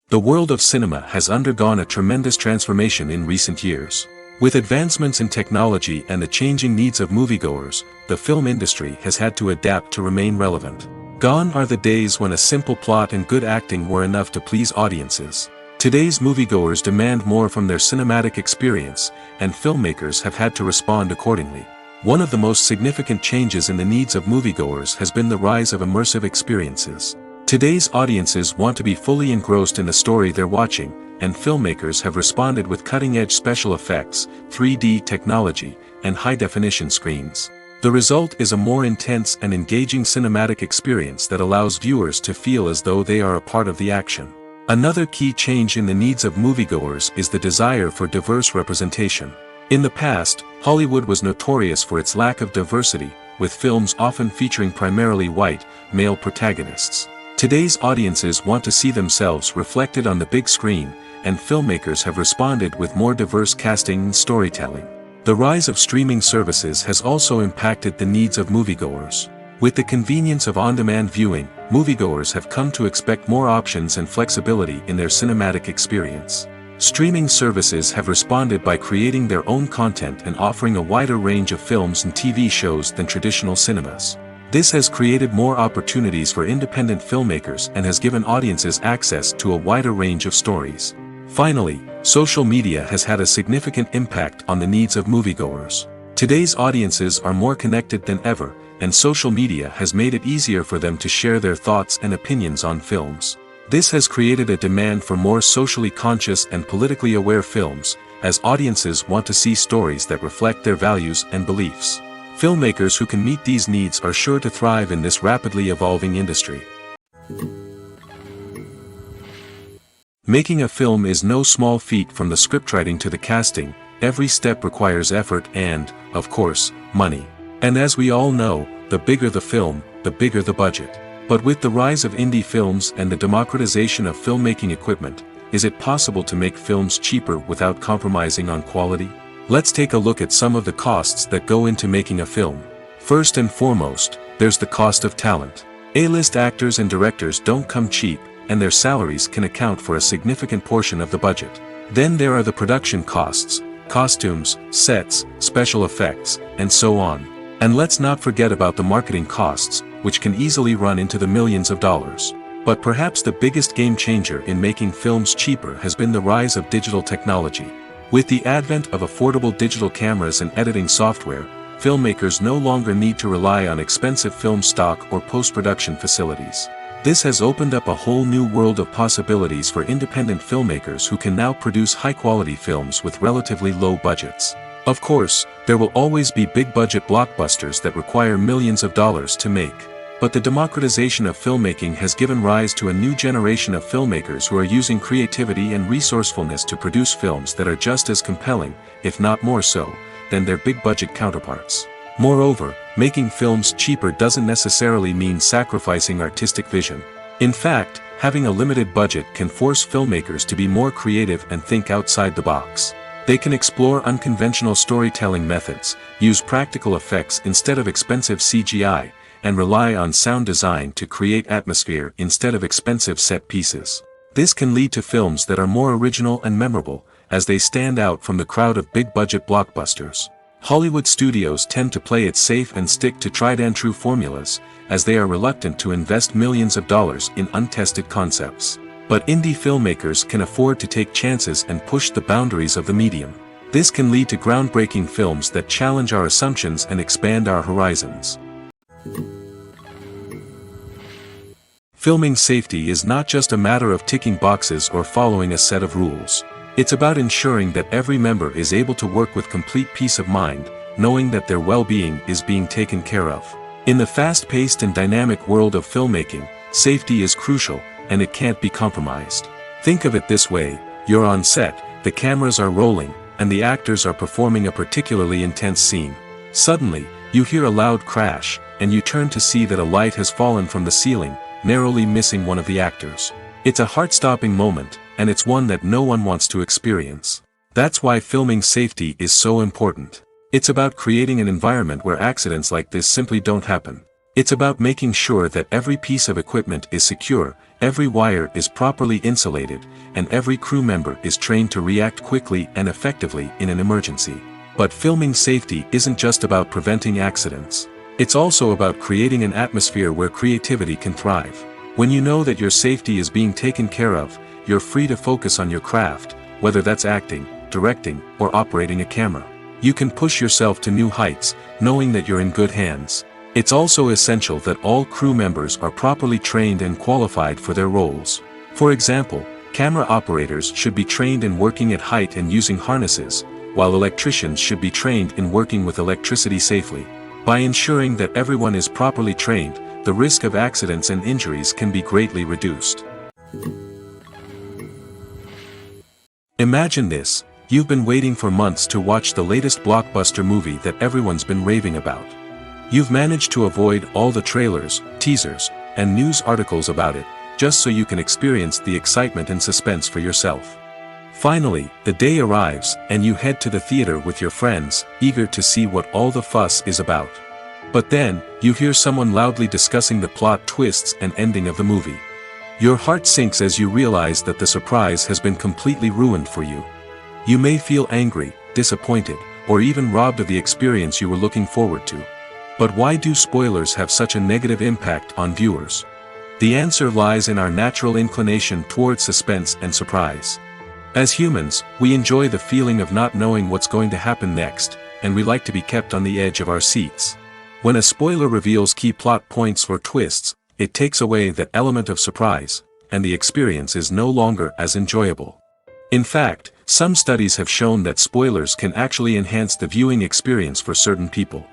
The world of cinema has undergone a tremendous transformation in recent years. With advancements in technology and the changing needs of moviegoers, the film industry has had to adapt to remain relevant. Gone are the days when a simple plot and good acting were enough to please audiences. Today's moviegoers demand more from their cinematic experience, and filmmakers have had to respond accordingly. One of the most significant changes in the needs of moviegoers has been the rise of immersive experiences. Today's audiences want to be fully engrossed in the story they're watching, and filmmakers have responded with cutting-edge special effects, 3D technology, and high-definition screens. The result is a more intense and engaging cinematic experience that allows viewers to feel as though they are a part of the action. Another key change in the needs of moviegoers is the desire for diverse representation. In the past, Hollywood was notorious for its lack of diversity, with films often featuring primarily white, male protagonists. Today's audiences want to see themselves reflected on the big screen, and filmmakers have responded with more diverse casting and storytelling. The rise of streaming services has also impacted the needs of moviegoers. With the convenience of on-demand viewing, moviegoers have come to expect more options and flexibility in their cinematic experience. Streaming services have responded by creating their own content and offering a wider range of films and TV shows than traditional cinemas. This has created more opportunities for independent filmmakers and has given audiences access to a wider range of stories. Finally, social media has had a significant impact on the needs of moviegoers. Today's audiences are more connected than ever, and social media has made it easier for them to share their thoughts and opinions on films. This has created a demand for more socially conscious and politically aware films, as audiences want to see stories that reflect their values and beliefs. Filmmakers who can meet these needs are sure to thrive in this rapidly evolving industry. Making a film is no small feat. From the scriptwriting to the casting, every step requires effort and, of course, money. And as we all know, the bigger the film, the bigger the budget. But with the rise of indie films and the democratization of filmmaking equipment, is it possible to make films cheaper without compromising on quality? Let's take a look at some of the costs that go into making a film. First and foremost, there's the cost of talent. A-list actors and directors don't come cheap, and their salaries can account for a significant portion of the budget. Then there are the production costs, costumes, sets, special effects, and so on. And let's not forget about the marketing costs, which can easily run into the millions of dollars. But perhaps the biggest game changer in making films cheaper has been the rise of digital technology. With the advent of affordable digital cameras and editing software, filmmakers no longer need to rely on expensive film stock or post-production facilities. This has opened up a whole new world of possibilities for independent filmmakers who can now produce high-quality films with relatively low budgets. Of course, there will always be big-budget blockbusters that require millions of dollars to make. But the democratization of filmmaking has given rise to a new generation of filmmakers who are using creativity and resourcefulness to produce films that are just as compelling, if not more so, than their big-budget counterparts. Moreover, making films cheaper doesn't necessarily mean sacrificing artistic vision. In fact, having a limited budget can force filmmakers to be more creative and think outside the box. They can explore unconventional storytelling methods, use practical effects instead of expensive CGI, and rely on sound design to create atmosphere instead of expensive set pieces. This can lead to films that are more original and memorable, as they stand out from the crowd of big-budget blockbusters. Hollywood studios tend to play it safe and stick to tried-and-true formulas, as they are reluctant to invest millions of dollars in untested concepts. But indie filmmakers can afford to take chances and push the boundaries of the medium. This can lead to groundbreaking films that challenge our assumptions and expand our horizons. Filming safety is not just a matter of ticking boxes or following a set of rules. It's about ensuring that every member is able to work with complete peace of mind, knowing that their well-being is being taken care of. In the fast-paced and dynamic world of filmmaking, safety is crucial, and it can't be compromised. Think of it this way: you're on set, the cameras are rolling, and the actors are performing a particularly intense scene. Suddenly, you hear a loud crash, and you turn to see that a light has fallen from the ceiling, narrowly missing one of the actors. It's a heart-stopping moment, and it's one that no one wants to experience. That's why filming safety is so important. It's about creating an environment where accidents like this simply don't happen. It's about making sure that every piece of equipment is secure, every wire is properly insulated, and every crew member is trained to react quickly and effectively in an emergency. But filming safety isn't just about preventing accidents. It's also about creating an atmosphere where creativity can thrive. When you know that your safety is being taken care of, you're free to focus on your craft, whether that's acting, directing, or operating a camera. You can push yourself to new heights, knowing that you're in good hands. It's also essential that all crew members are properly trained and qualified for their roles. For example, camera operators should be trained in working at height and using harnesses, while electricians should be trained in working with electricity safely. By ensuring that everyone is properly trained, the risk of accidents and injuries can be greatly reduced. Imagine this: you've been waiting for months to watch the latest blockbuster movie that everyone's been raving about. You've managed to avoid all the trailers, teasers, and news articles about it, just so you can experience the excitement and suspense for yourself. Finally, the day arrives, and you head to the theater with your friends, eager to see what all the fuss is about. But then, you hear someone loudly discussing the plot twists and ending of the movie. Your heart sinks as you realize that the surprise has been completely ruined for you. You may feel angry, disappointed, or even robbed of the experience you were looking forward to. But why do spoilers have such a negative impact on viewers? The answer lies in our natural inclination towards suspense and surprise. As humans, we enjoy the feeling of not knowing what's going to happen next, and we like to be kept on the edge of our seats. When a spoiler reveals key plot points or twists, it takes away that element of surprise, and the experience is no longer as enjoyable. In fact, some studies have shown that spoilers can actually enhance the viewing experience for certain people.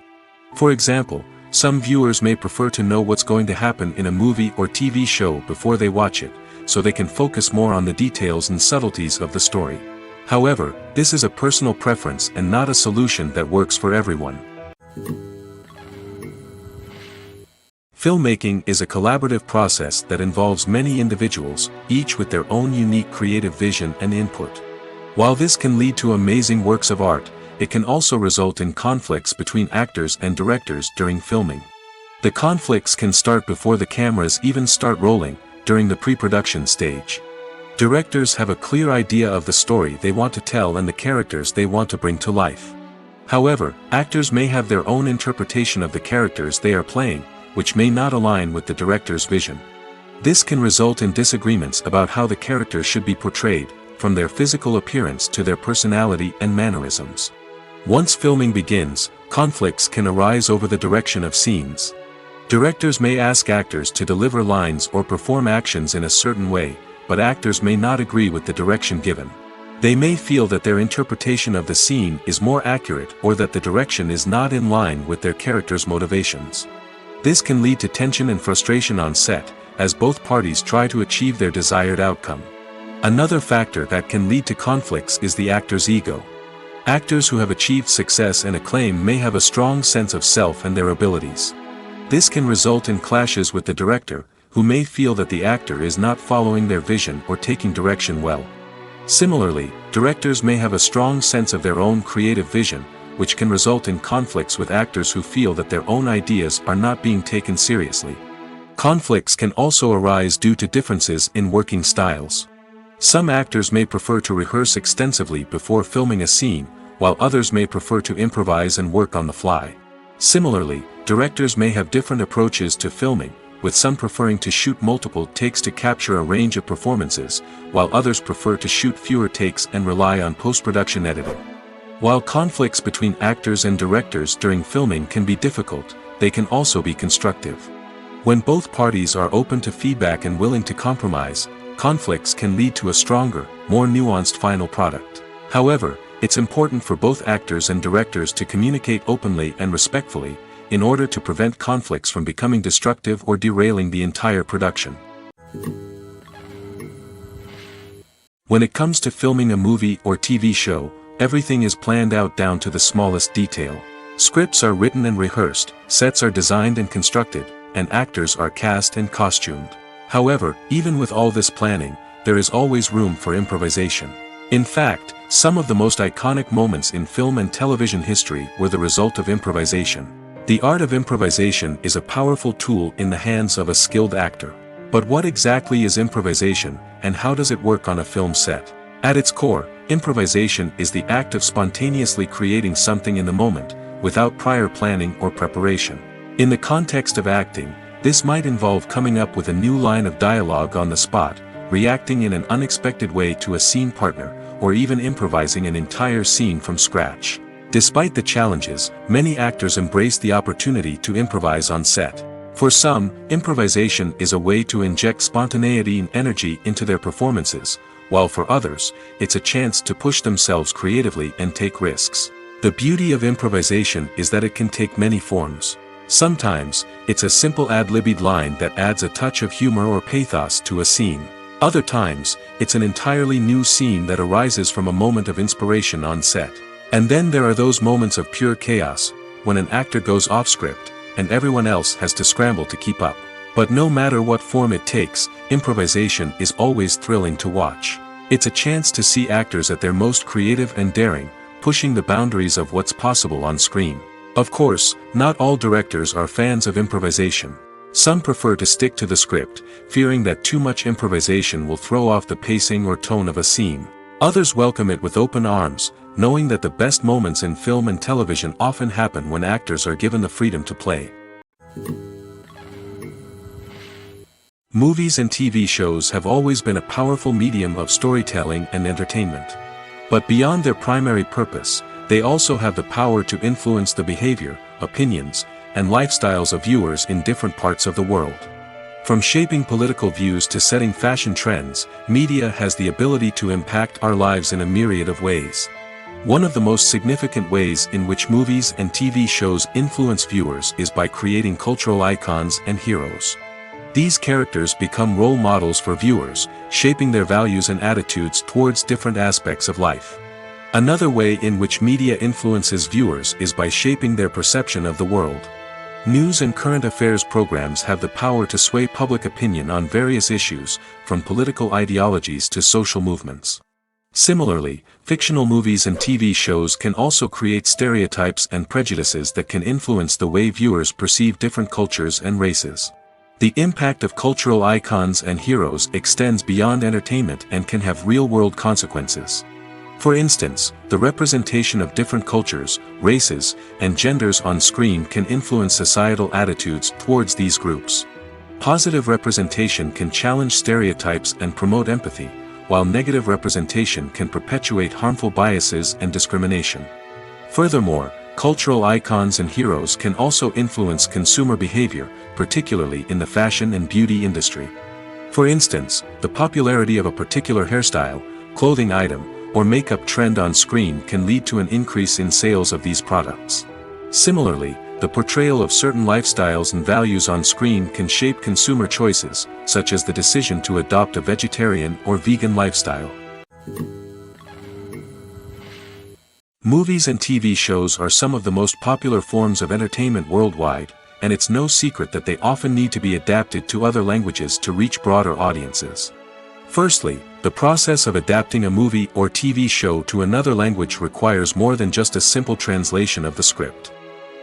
For example, some viewers may prefer to know what's going to happen in a movie or TV show before they watch it, so they can focus more on the details and subtleties of the story. However, this is a personal preference and not a solution that works for everyone. Filmmaking is a collaborative process that involves many individuals, each with their own unique creative vision and input. While this can lead to amazing works of art, it can also result in conflicts between actors and directors during filming. The conflicts can start before the cameras even start rolling, during the pre-production stage. Directors have a clear idea of the story they want to tell and the characters they want to bring to life. However, actors may have their own interpretation of the characters they are playing, which may not align with the director's vision. This can result in disagreements about how the characters should be portrayed, from their physical appearance to their personality and mannerisms. Once filming begins, conflicts can arise over the direction of scenes. Directors may ask actors to deliver lines or perform actions in a certain way, but actors may not agree with the direction given. They may feel that their interpretation of the scene is more accurate or that the direction is not in line with their character's motivations. This can lead to tension and frustration on set, as both parties try to achieve their desired outcome. Another factor that can lead to conflicts is the actor's ego. Actors who have achieved success and acclaim may have a strong sense of self and their abilities. This can result in clashes with the director, who may feel that the actor is not following their vision or taking direction well. Similarly, directors may have a strong sense of their own creative vision, which can result in conflicts with actors who feel that their own ideas are not being taken seriously. Conflicts can also arise due to differences in working styles. Some actors may prefer to rehearse extensively before filming a scene, while others may prefer to improvise and work on the fly. Similarly, directors may have different approaches to filming, with some preferring to shoot multiple takes to capture a range of performances, while others prefer to shoot fewer takes and rely on post-production editing. While conflicts between actors and directors during filming can be difficult, they can also be constructive. When both parties are open to feedback and willing to compromise, conflicts can lead to a stronger, more nuanced final product. However, it's important for both actors and directors to communicate openly and respectfully, in order to prevent conflicts from becoming destructive or derailing the entire production. When it comes to filming a movie or TV show, everything is planned out down to the smallest detail. Scripts are written and rehearsed, sets are designed and constructed, and actors are cast and costumed. However, even with all this planning, there is always room for improvisation. In fact, some of the most iconic moments in film and television history were the result of improvisation. The art of improvisation is a powerful tool in the hands of a skilled actor. But what exactly is improvisation, and how does it work on a film set? At its core, improvisation is the act of spontaneously creating something in the moment, without prior planning or preparation. In the context of acting, this might involve coming up with a new line of dialogue on the spot, reacting in an unexpected way to a scene partner, or even improvising an entire scene from scratch. Despite the challenges, many actors embrace the opportunity to improvise on set. For some, improvisation is a way to inject spontaneity and energy into their performances, while for others, it's a chance to push themselves creatively and take risks. The beauty of improvisation is that it can take many forms. Sometimes, it's a simple ad-libbed line that adds a touch of humor or pathos to a scene. Other times, it's an entirely new scene that arises from a moment of inspiration on set. And then there are those moments of pure chaos, when an actor goes off script, and everyone else has to scramble to keep up. But no matter what form it takes, improvisation is always thrilling to watch. It's a chance to see actors at their most creative and daring, pushing the boundaries of what's possible on screen. Of course, not all directors are fans of improvisation. Some prefer to stick to the script, fearing that too much improvisation will throw off the pacing or tone of a scene. Others welcome it with open arms, knowing that the best moments in film and television often happen when actors are given the freedom to play. Movies and TV shows have always been a powerful medium of storytelling and entertainment. But beyond their primary purpose, they also have the power to influence the behavior, opinions, and lifestyles of viewers in different parts of the world. From shaping political views to setting fashion trends, media has the ability to impact our lives in a myriad of ways. One of the most significant ways in which movies and TV shows influence viewers is by creating cultural icons and heroes. These characters become role models for viewers, shaping their values and attitudes towards different aspects of life. Another way in which media influences viewers is by shaping their perception of the world. News and current affairs programs have the power to sway public opinion on various issues, from political ideologies to social movements. Similarly, fictional movies and TV shows can also create stereotypes and prejudices that can influence the way viewers perceive different cultures and races. The impact of cultural icons and heroes extends beyond entertainment and can have real-world consequences. For instance, the representation of different cultures, races, and genders on screen can influence societal attitudes towards these groups. Positive representation can challenge stereotypes and promote empathy, while negative representation can perpetuate harmful biases and discrimination. Furthermore, cultural icons and heroes can also influence consumer behavior, particularly in the fashion and beauty industry. For instance, the popularity of a particular hairstyle, clothing item, or makeup trend on screen can lead to an increase in sales of these products. Similarly, the portrayal of certain lifestyles and values on screen can shape consumer choices, such as the decision to adopt a vegetarian or vegan lifestyle. Movies and TV shows are some of the most popular forms of entertainment worldwide, and it's no secret that they often need to be adapted to other languages to reach broader audiences. Firstly, the process of adapting a movie or TV show to another language requires more than just a simple translation of the script.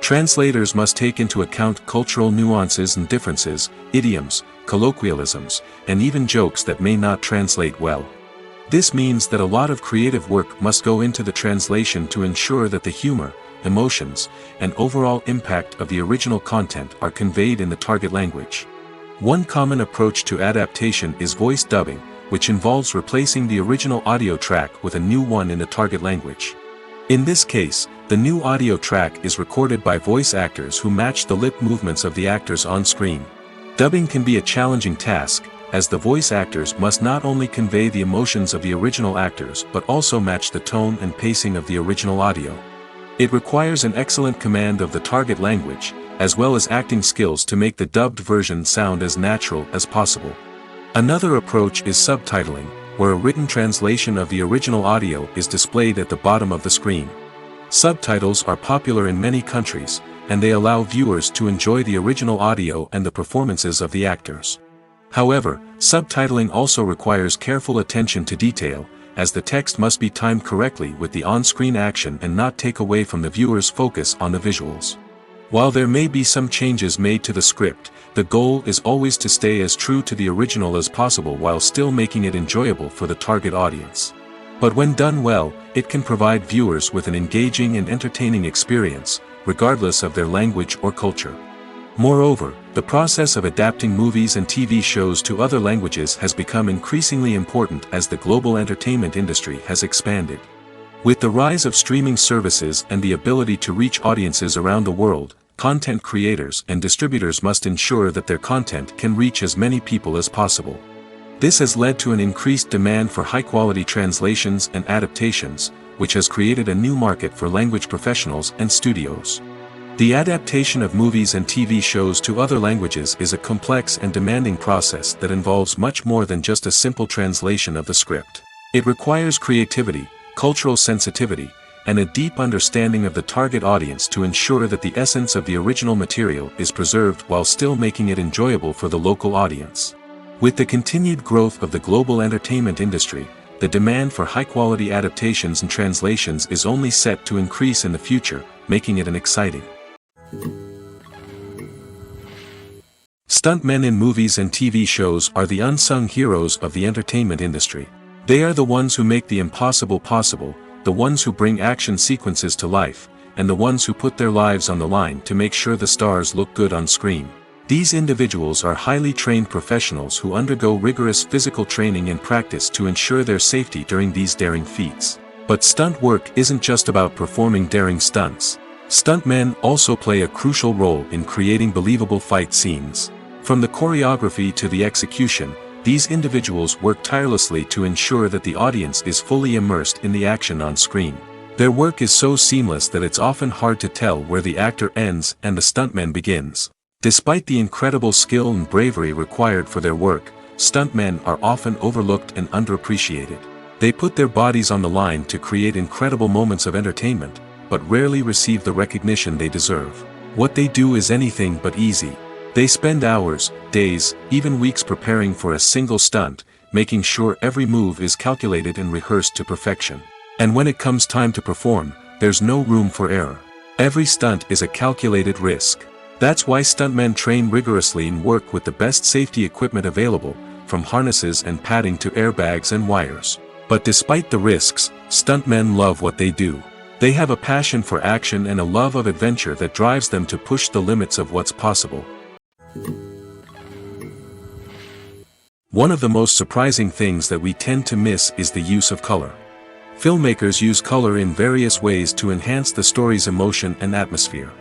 Translators must take into account cultural nuances and differences, idioms, colloquialisms, and even jokes that may not translate well. This means that a lot of creative work must go into the translation to ensure that the humor, emotions, and overall impact of the original content are conveyed in the target language. One common approach to adaptation is voice dubbing, which involves replacing the original audio track with a new one in the target language. In this case, the new audio track is recorded by voice actors who match the lip movements of the actors on screen. Dubbing can be a challenging task, as the voice actors must not only convey the emotions of the original actors but also match the tone and pacing of the original audio. It requires an excellent command of the target language, as well as acting skills to make the dubbed version sound as natural as possible. Another approach is subtitling, where a written translation of the original audio is displayed at the bottom of the screen. Subtitles are popular in many countries, and they allow viewers to enjoy the original audio and the performances of the actors. However, subtitling also requires careful attention to detail, as the text must be timed correctly with the on-screen action and not take away from the viewer's focus on the visuals. While there may be some changes made to the script, the goal is always to stay as true to the original as possible while still making it enjoyable for the target audience. But when done well, it can provide viewers with an engaging and entertaining experience, regardless of their language or culture. Moreover, the process of adapting movies and TV shows to other languages has become increasingly important as the global entertainment industry has expanded. With the rise of streaming services and the ability to reach audiences around the world, content creators and distributors must ensure that their content can reach as many people as possible. This has led to an increased demand for high-quality translations and adaptations, which has created a new market for language professionals and studios. The adaptation of movies and TV shows to other languages is a complex and demanding process that involves much more than just a simple translation of the script. It requires creativity, cultural sensitivity, and a deep understanding of the target audience to ensure that the essence of the original material is preserved while still making it enjoyable for the local audience. With the continued growth of the global entertainment industry, the demand for high-quality adaptations and translations is only set to increase in the future, making it an exciting Stuntmen in movies and TV shows are the unsung heroes of the entertainment industry. They are the ones who make the impossible possible, the ones who bring action sequences to life, and the ones who put their lives on the line to make sure the stars look good on screen. These individuals are highly trained professionals who undergo rigorous physical training and practice to ensure their safety during these daring feats. But stunt work isn't just about performing daring stunts. Stuntmen also play a crucial role in creating believable fight scenes. From the choreography to the execution, these individuals work tirelessly to ensure that the audience is fully immersed in the action on screen. Their work is so seamless that it's often hard to tell where the actor ends and the stuntman begins. Despite the incredible skill and bravery required for their work, stuntmen are often overlooked and underappreciated. They put their bodies on the line to create incredible moments of entertainment, but rarely receive the recognition they deserve. What they do is anything but easy. They spend hours, days, even weeks preparing for a single stunt, making sure every move is calculated and rehearsed to perfection. And when it comes time to perform, there's no room for error. Every stunt is a calculated risk. That's why stuntmen train rigorously and work with the best safety equipment available, from harnesses and padding to airbags and wires. But despite the risks, stuntmen love what they do. They have a passion for action and a love of adventure that drives them to push the limits of what's possible. One of the most surprising things that we tend to miss is the use of color. Filmmakers use color in various ways to enhance the story's emotion and atmosphere.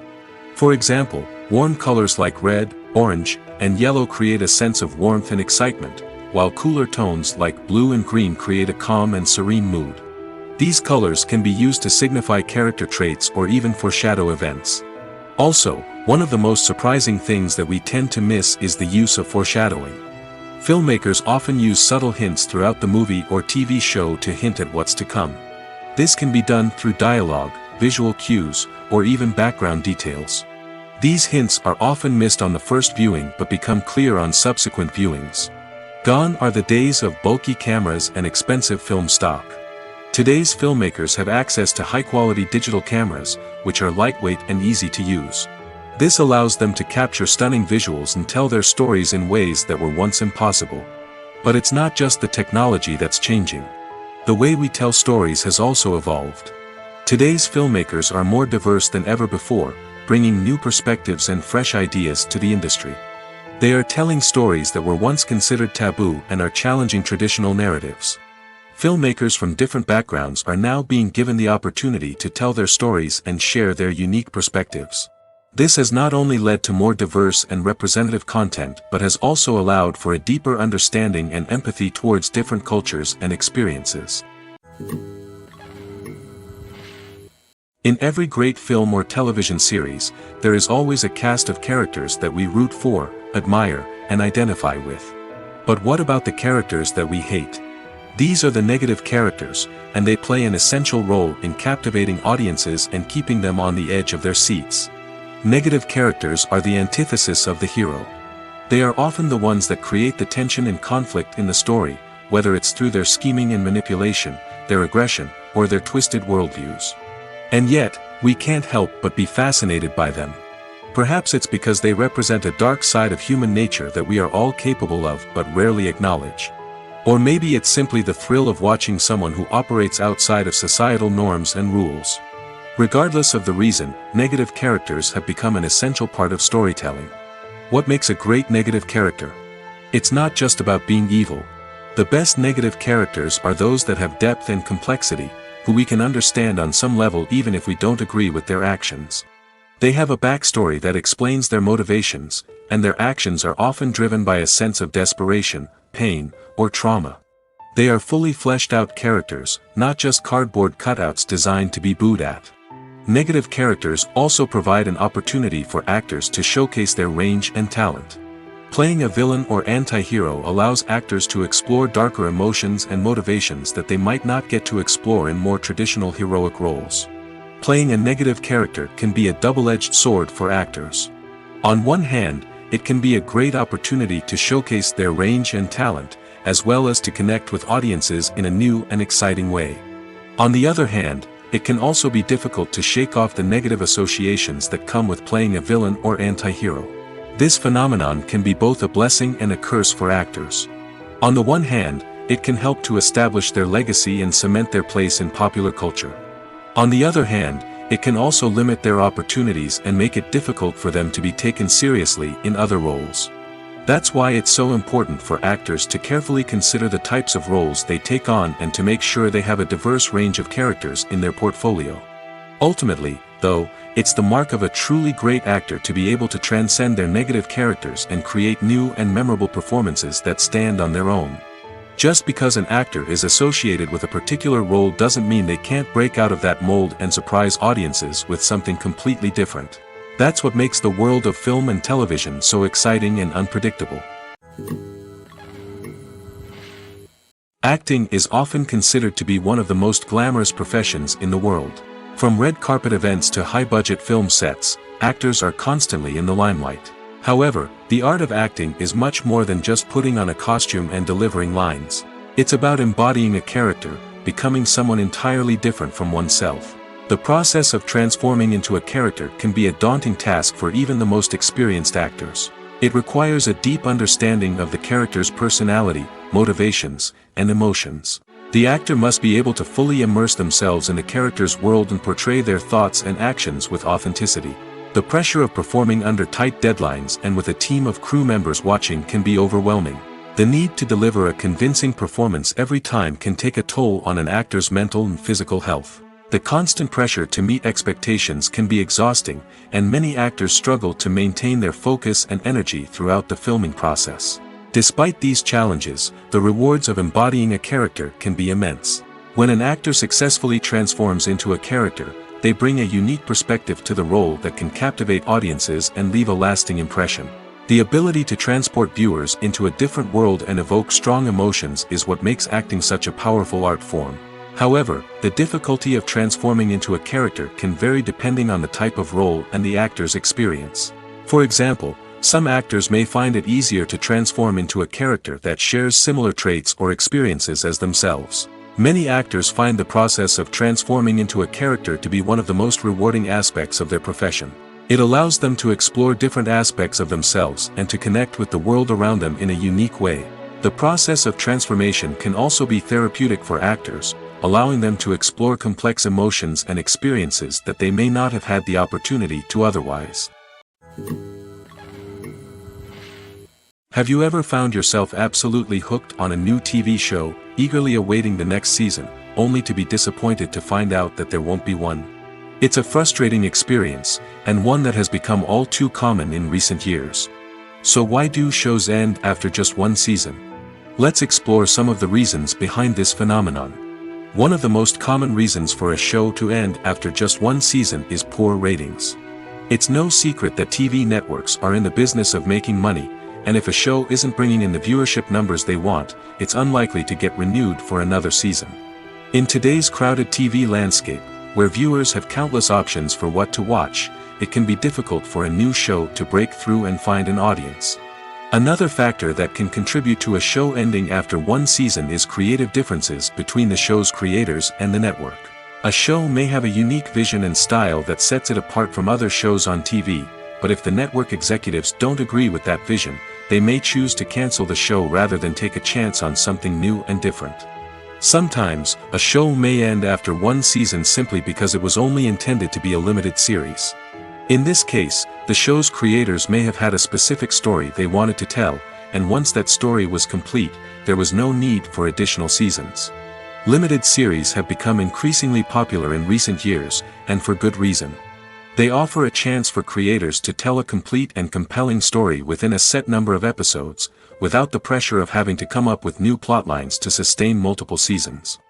For example, warm colors like red, orange, and yellow create a sense of warmth and excitement, while cooler tones like blue and green create a calm and serene mood. These colors can be used to signify character traits or even foreshadow events. Also, one of the most surprising things that we tend to miss is the use of foreshadowing. Filmmakers often use subtle hints throughout the movie or TV show to hint at what's to come. This can be done through dialogue, visual cues, or even background details. These hints are often missed on the first viewing but become clear on subsequent viewings. Gone are the days of bulky cameras and expensive film stock. Today's filmmakers have access to high-quality digital cameras, which are lightweight and easy to use. This allows them to capture stunning visuals and tell their stories in ways that were once impossible. But it's not just the technology that's changing. The way we tell stories has also evolved. Today's filmmakers are more diverse than ever before, bringing new perspectives and fresh ideas to the industry. They are telling stories that were once considered taboo and are challenging traditional narratives. Filmmakers from different backgrounds are now being given the opportunity to tell their stories and share their unique perspectives. This has not only led to more diverse and representative content but has also allowed for a deeper understanding and empathy towards different cultures and experiences. In every great film or television series, there is always a cast of characters that we root for, admire, and identify with. But what about the characters that we hate? These are the negative characters, and they play an essential role in captivating audiences and keeping them on the edge of their seats. Negative characters are the antithesis of the hero. They are often the ones that create the tension and conflict in the story, whether it's through their scheming and manipulation, their aggression, or their twisted worldviews. And yet, we can't help but be fascinated by them. Perhaps it's because they represent a dark side of human nature that we are all capable of but rarely acknowledge. Or maybe it's simply the thrill of watching someone who operates outside of societal norms and rules. Regardless of the reason, negative characters have become an essential part of storytelling. What makes a great negative character? It's not just about being evil. The best negative characters are those that have depth and complexity, who we can understand on some level even if we don't agree with their actions. They have a backstory that explains their motivations, and their actions are often driven by a sense of desperation, pain, or trauma. They are fully fleshed out characters, not just cardboard cutouts designed to be booed at. Negative characters also provide an opportunity for actors to showcase their range and talent. Playing a villain or anti-hero allows actors to explore darker emotions and motivations that they might not get to explore in more traditional heroic roles. Playing a negative character can be a double-edged sword for actors. On one hand, it can be a great opportunity to showcase their range and talent, as well as to connect with audiences in a new and exciting way. On the other hand, it can also be difficult to shake off the negative associations that come with playing a villain or anti-hero. This phenomenon can be both a blessing and a curse for actors. On the one hand, it can help to establish their legacy and cement their place in popular culture. On the other hand, it can also limit their opportunities and make it difficult for them to be taken seriously in other roles. That's why it's so important for actors to carefully consider the types of roles they take on and to make sure they have a diverse range of characters in their portfolio. Ultimately, though, it's the mark of a truly great actor to be able to transcend their negative characters and create new and memorable performances that stand on their own. Just because an actor is associated with a particular role doesn't mean they can't break out of that mold and surprise audiences with something completely different. That's what makes the world of film and television so exciting and unpredictable. Acting is often considered to be one of the most glamorous professions in the world. From red carpet events to high-budget film sets, actors are constantly in the limelight. However, the art of acting is much more than just putting on a costume and delivering lines. It's about embodying a character, becoming someone entirely different from oneself. The process of transforming into a character can be a daunting task for even the most experienced actors. It requires a deep understanding of the character's personality, motivations, and emotions. The actor must be able to fully immerse themselves in the character's world and portray their thoughts and actions with authenticity. The pressure of performing under tight deadlines and with a team of crew members watching can be overwhelming. The need to deliver a convincing performance every time can take a toll on an actor's mental and physical health. The constant pressure to meet expectations can be exhausting, and many actors struggle to maintain their focus and energy throughout the filming process. Despite these challenges, the rewards of embodying a character can be immense. When an actor successfully transforms into a character, they bring a unique perspective to the role that can captivate audiences and leave a lasting impression. The ability to transport viewers into a different world and evoke strong emotions is what makes acting such a powerful art form. However, the difficulty of transforming into a character can vary depending on the type of role and the actor's experience. For example, some actors may find it easier to transform into a character that shares similar traits or experiences as themselves. Many actors find the process of transforming into a character to be one of the most rewarding aspects of their profession. It allows them to explore different aspects of themselves and to connect with the world around them in a unique way. The process of transformation can also be therapeutic for actors, allowing them to explore complex emotions and experiences that they may not have had the opportunity to otherwise. Have you ever found yourself absolutely hooked on a new TV show, eagerly awaiting the next season, only to be disappointed to find out that there won't be one? It's a frustrating experience, and one that has become all too common in recent years. So why do shows end after just one season? Let's explore some of the reasons behind this phenomenon. One of the most common reasons for a show to end after just one season is poor ratings. It's no secret that TV networks are in the business of making money, and if a show isn't bringing in the viewership numbers they want, it's unlikely to get renewed for another season. In today's crowded TV landscape, where viewers have countless options for what to watch, it can be difficult for a new show to break through and find an audience. Another factor that can contribute to a show ending after one season is creative differences between the show's creators and the network. A show may have a unique vision and style that sets it apart from other shows on TV, but if the network executives don't agree with that vision, they may choose to cancel the show rather than take a chance on something new and different. Sometimes, a show may end after one season simply because it was only intended to be a limited series. In this case, the show's creators may have had a specific story they wanted to tell, and once that story was complete, there was no need for additional seasons. Limited series have become increasingly popular in recent years, and for good reason. They offer a chance for creators to tell a complete and compelling story within a set number of episodes, without the pressure of having to come up with new plotlines to sustain multiple seasons.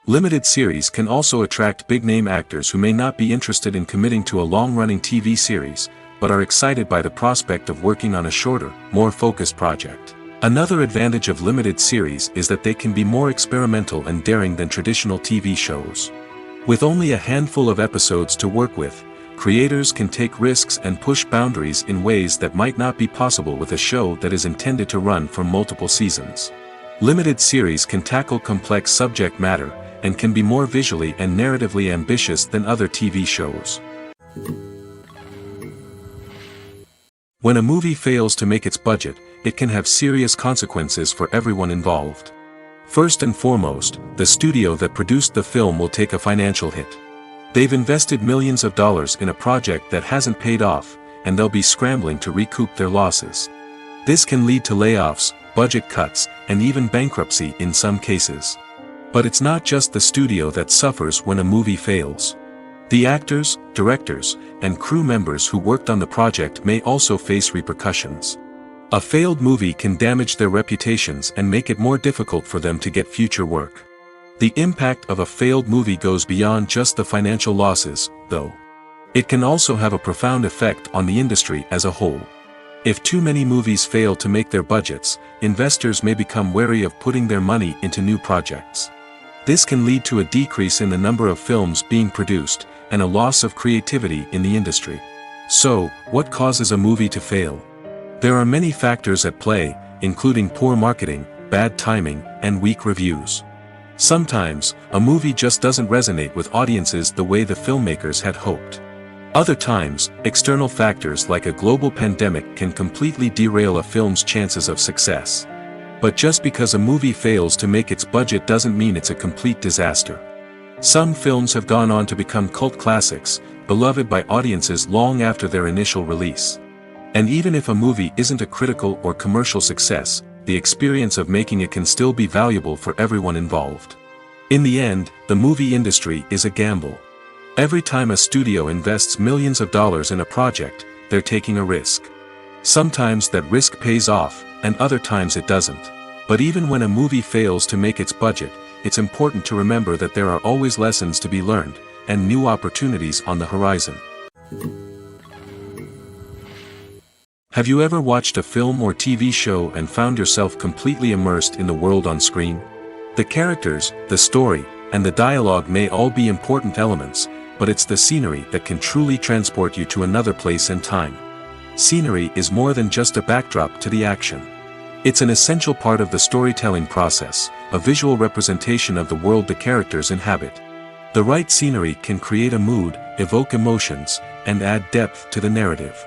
Limited series can also attract big-name actors who may not be interested in committing to a long-running TV series, but are excited by the prospect of working on a shorter, more focused project. Another advantage of limited series is that they can be more experimental and daring than traditional TV shows. With only a handful of episodes to work with, creators can take risks and push boundaries in ways that might not be possible with a show that is intended to run for multiple seasons. Limited series can tackle complex subject matter, and can be more visually and narratively ambitious than other TV shows. When a movie fails to make its budget, it can have serious consequences for everyone involved. First and foremost, the studio that produced the film will take a financial hit. They've invested millions of dollars in a project that hasn't paid off, and they'll be scrambling to recoup their losses. This can lead to layoffs, budget cuts, and even bankruptcy in some cases. But it's not just the studio that suffers when a movie fails. The actors, directors, and crew members who worked on the project may also face repercussions. A failed movie can damage their reputations and make it more difficult for them to get future work. The impact of a failed movie goes beyond just the financial losses, though. It can also have a profound effect on the industry as a whole. If too many movies fail to make their budgets, investors may become wary of putting their money into new projects. This can lead to a decrease in the number of films being produced, and a loss of creativity in the industry. So, what causes a movie to fail? There are many factors at play, including poor marketing, bad timing, and weak reviews. Sometimes, a movie just doesn't resonate with audiences the way the filmmakers had hoped. Other times, external factors like a global pandemic can completely derail a film's chances of success. But just because a movie fails to make its budget doesn't mean it's a complete disaster. Some films have gone on to become cult classics, beloved by audiences long after their initial release. And even if a movie isn't a critical or commercial success, the experience of making it can still be valuable for everyone involved. In the end, the movie industry is a gamble. Every time a studio invests millions of dollars in a project, they're taking a risk. Sometimes that risk pays off, and other times it doesn't. But even when a movie fails to make its budget, it's important to remember that there are always lessons to be learned, and new opportunities on the horizon. Have you ever watched a film or TV show and found yourself completely immersed in the world on screen? The characters, the story, and the dialogue may all be important elements, but it's the scenery that can truly transport you to another place and time. Scenery is more than just a backdrop to the action. It's an essential part of the storytelling process, a visual representation of the world the characters inhabit. The right scenery can create a mood, evoke emotions, and add depth to the narrative.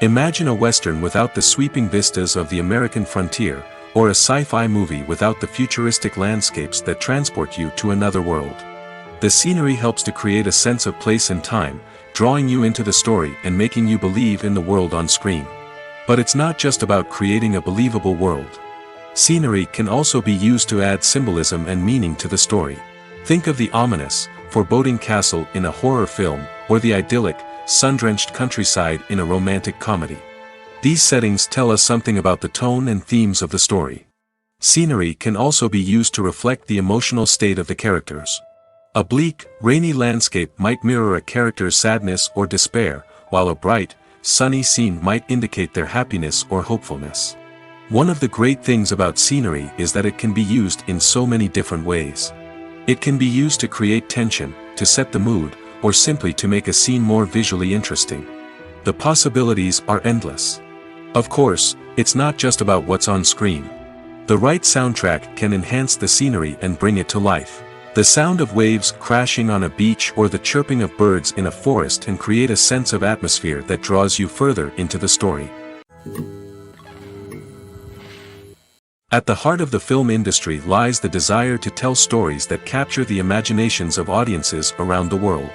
Imagine a Western without the sweeping vistas of the American frontier, or a sci-fi movie without the futuristic landscapes that transport you to another world. The scenery helps to create a sense of place and time, drawing you into the story and making you believe in the world on screen. But it's not just about creating a believable world. Scenery can also be used to add symbolism and meaning to the story. Think of the ominous, foreboding castle in a horror film, or the idyllic, sun-drenched countryside in a romantic comedy. These settings tell us something about the tone and themes of the story. Scenery can also be used to reflect the emotional state of the characters. A bleak, rainy landscape might mirror a character's sadness or despair, while a bright, sunny scene might indicate their happiness or hopefulness. One of the great things about scenery is that it can be used in so many different ways. It can be used to create tension, to set the mood, or simply to make a scene more visually interesting. The possibilities are endless. Of course, it's not just about what's on screen. The right soundtrack can enhance the scenery and bring it to life. The sound of waves crashing on a beach or the chirping of birds in a forest can create a sense of atmosphere that draws you further into the story. At the heart of the film industry lies the desire to tell stories that capture the imaginations of audiences around the world.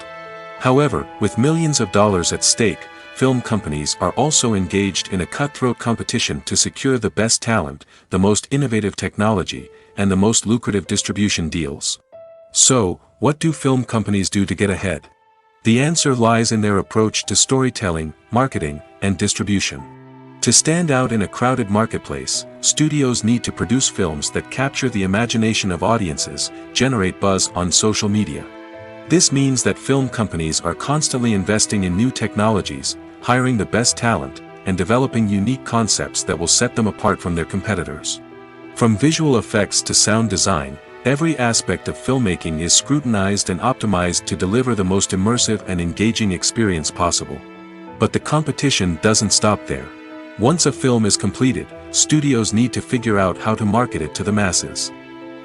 However, with millions of dollars at stake, film companies are also engaged in a cutthroat competition to secure the best talent, the most innovative technology, and the most lucrative distribution deals. So, what do film companies do to get ahead? The answer lies in their approach to storytelling, marketing, and distribution. To stand out in a crowded marketplace, studios need to produce films that capture the imagination of audiences, generate buzz on social media. This means that film companies are constantly investing in new technologies, hiring the best talent, and developing unique concepts that will set them apart from their competitors. From visual effects to sound design, every aspect of filmmaking is scrutinized and optimized to deliver the most immersive and engaging experience possible. But the competition doesn't stop there. Once a film is completed, studios need to figure out how to market it to the masses.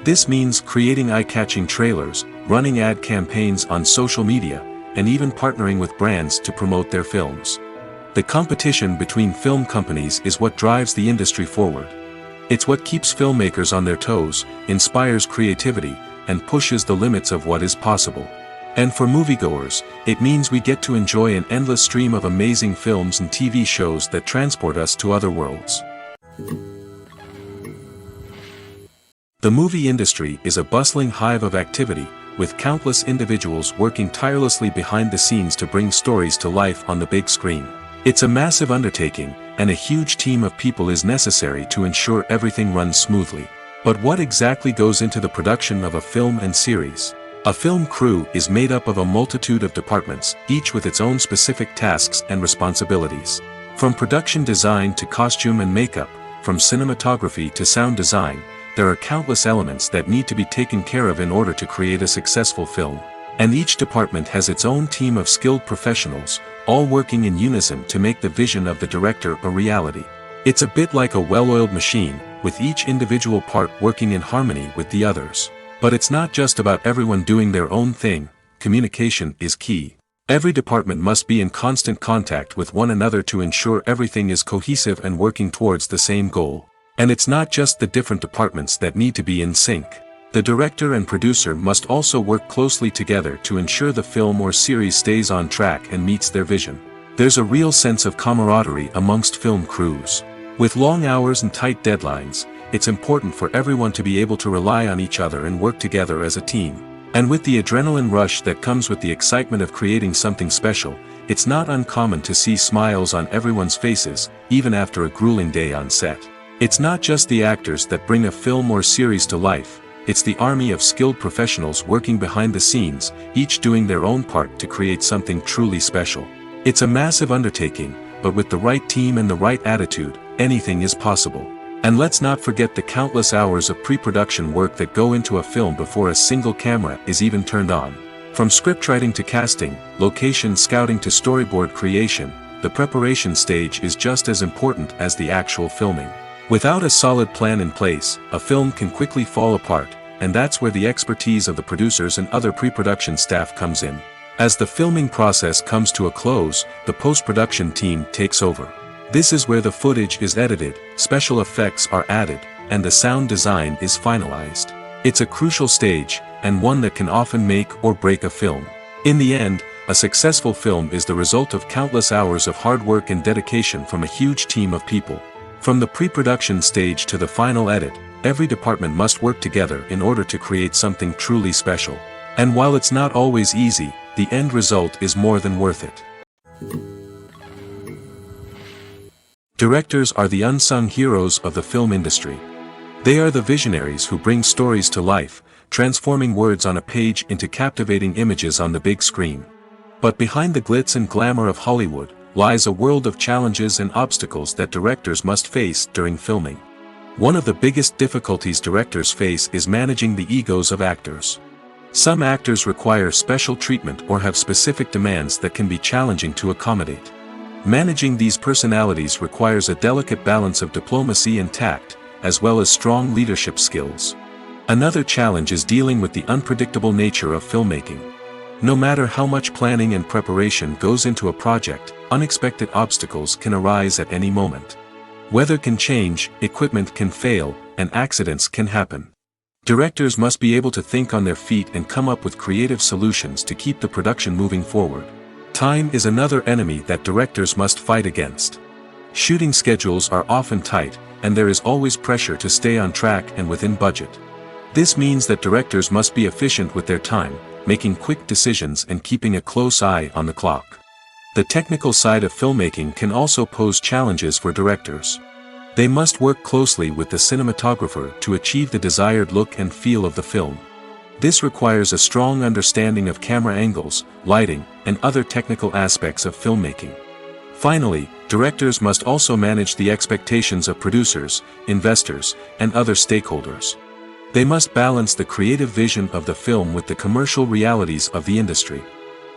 This means creating eye-catching trailers, running ad campaigns on social media, and even partnering with brands to promote their films. The competition between film companies is what drives the industry forward. It's what keeps filmmakers on their toes, inspires creativity, and pushes the limits of what is possible. And for moviegoers, it means we get to enjoy an endless stream of amazing films and TV shows that transport us to other worlds. The movie industry is a bustling hive of activity, with countless individuals working tirelessly behind the scenes to bring stories to life on the big screen. It's a massive undertaking, and a huge team of people is necessary to ensure everything runs smoothly. But what exactly goes into the production of a film and series? A film crew is made up of a multitude of departments, each with its own specific tasks and responsibilities. From production design to costume and makeup, from cinematography to sound design, there are countless elements that need to be taken care of in order to create a successful film. And each department has its own team of skilled professionals, all working in unison to make the vision of the director a reality. It's a bit like a well-oiled machine, with each individual part working in harmony with the others. But it's not just about everyone doing their own thing. Communication is key. Every department must be in constant contact with one another to ensure everything is cohesive and working towards the same goal. And it's not just the different departments that need to be in sync. The director and producer must also work closely together to ensure the film or series stays on track and meets their vision. There's a real sense of camaraderie amongst film crews. With long hours and tight deadlines, it's important for everyone to be able to rely on each other and work together as a team. And with the adrenaline rush that comes with the excitement of creating something special, it's not uncommon to see smiles on everyone's faces, even after a grueling day on set. It's not just the actors that bring a film or series to life, it's the army of skilled professionals working behind the scenes, each doing their own part to create something truly special. It's a massive undertaking, but with the right team and the right attitude, anything is possible. And let's not forget the countless hours of pre-production work that go into a film before a single camera is even turned on. From scriptwriting to casting, location scouting to storyboard creation, the preparation stage is just as important as the actual filming. Without a solid plan in place, a film can quickly fall apart, and that's where the expertise of the producers and other pre-production staff comes in. As the filming process comes to a close, the post-production team takes over. This is where the footage is edited, special effects are added, and the sound design is finalized. It's a crucial stage, and one that can often make or break a film. In the end, a successful film is the result of countless hours of hard work and dedication from a huge team of people. From the pre-production stage to the final edit, every department must work together in order to create something truly special. And while it's not always easy, the end result is more than worth it. Directors are the unsung heroes of the film industry. They are the visionaries who bring stories to life, transforming words on a page into captivating images on the big screen. But behind the glitz and glamour of Hollywood, lies a world of challenges and obstacles that directors must face during filming. One of the biggest difficulties directors face is managing the egos of actors. Some actors require special treatment or have specific demands that can be challenging to accommodate. Managing these personalities requires a delicate balance of diplomacy and tact, as well as strong leadership skills. Another challenge is dealing with the unpredictable nature of filmmaking. No matter how much planning and preparation goes into a project, unexpected obstacles can arise at any moment. Weather can change, equipment can fail, and accidents can happen. Directors must be able to think on their feet and come up with creative solutions to keep the production moving forward. Time is another enemy that directors must fight against. Shooting schedules are often tight, and there is always pressure to stay on track and within budget. This means that directors must be efficient with their time, making quick decisions and keeping a close eye on the clock. The technical side of filmmaking can also pose challenges for directors. They must work closely with the cinematographer to achieve the desired look and feel of the film. This requires a strong understanding of camera angles, lighting, and other technical aspects of filmmaking. Finally, directors must also manage the expectations of producers, investors, and other stakeholders. They must balance the creative vision of the film with the commercial realities of the industry.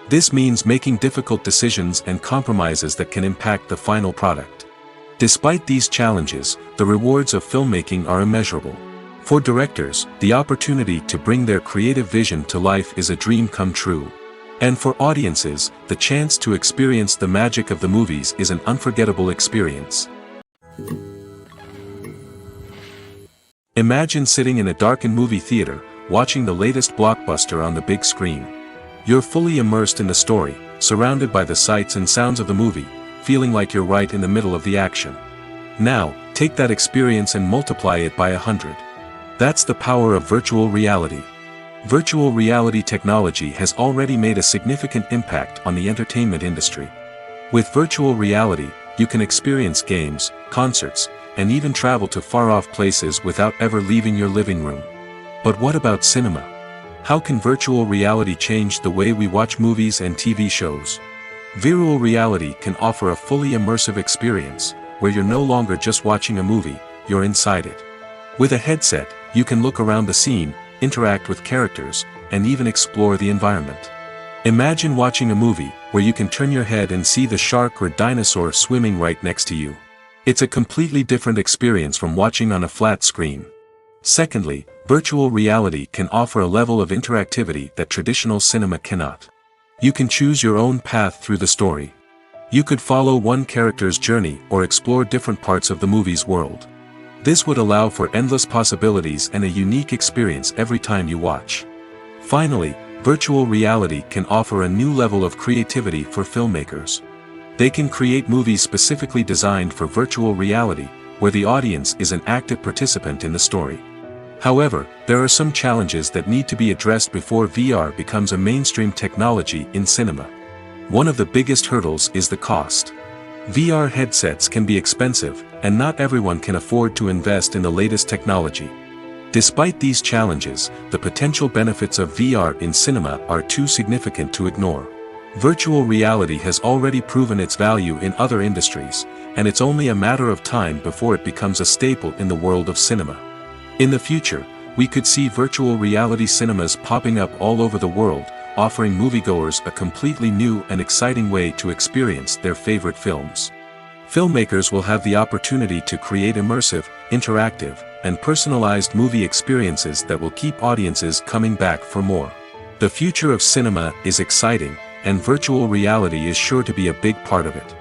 This means making difficult decisions and compromises that can impact the final product. Despite these challenges, the rewards of filmmaking are immeasurable. For directors, the opportunity to bring their creative vision to life is a dream come true. And for audiences, the chance to experience the magic of the movies is an unforgettable experience. Imagine sitting in a darkened movie theater, watching the latest blockbuster on the big screen. You're fully immersed in the story, surrounded by the sights and sounds of the movie, feeling like you're right in the middle of the action. Now, take that experience and multiply it by 100. That's the power of virtual reality. Virtual reality technology has already made a significant impact on the entertainment industry. With virtual reality, you can experience games, concerts, and even travel to far-off places without ever leaving your living room. But what about cinema? How can virtual reality change the way we watch movies and TV shows? Virtual reality can offer a fully immersive experience, where you're no longer just watching a movie, you're inside it. With a headset, you can look around the scene, interact with characters, and even explore the environment. Imagine watching a movie where you can turn your head and see the shark or dinosaur swimming right next to you. It's a completely different experience from watching on a flat screen. Secondly, virtual reality can offer a level of interactivity that traditional cinema cannot. You can choose your own path through the story. You could follow one character's journey or explore different parts of the movie's world. This would allow for endless possibilities and a unique experience every time you watch. Finally, virtual reality can offer a new level of creativity for filmmakers. They can create movies specifically designed for virtual reality, where the audience is an active participant in the story. However, there are some challenges that need to be addressed before VR becomes a mainstream technology in cinema. One of the biggest hurdles is the cost. VR headsets can be expensive, and not everyone can afford to invest in the latest technology. Despite these challenges, the potential benefits of VR in cinema are too significant to ignore. Virtual reality has already proven its value in other industries, and it's only a matter of time before it becomes a staple in the world of cinema. In the future, we could see virtual reality cinemas popping up all over the world, offering moviegoers a completely new and exciting way to experience their favorite films. Filmmakers will have the opportunity to create immersive, interactive, and personalized movie experiences that will keep audiences coming back for more. The future of cinema is exciting, and virtual reality is sure to be a big part of it.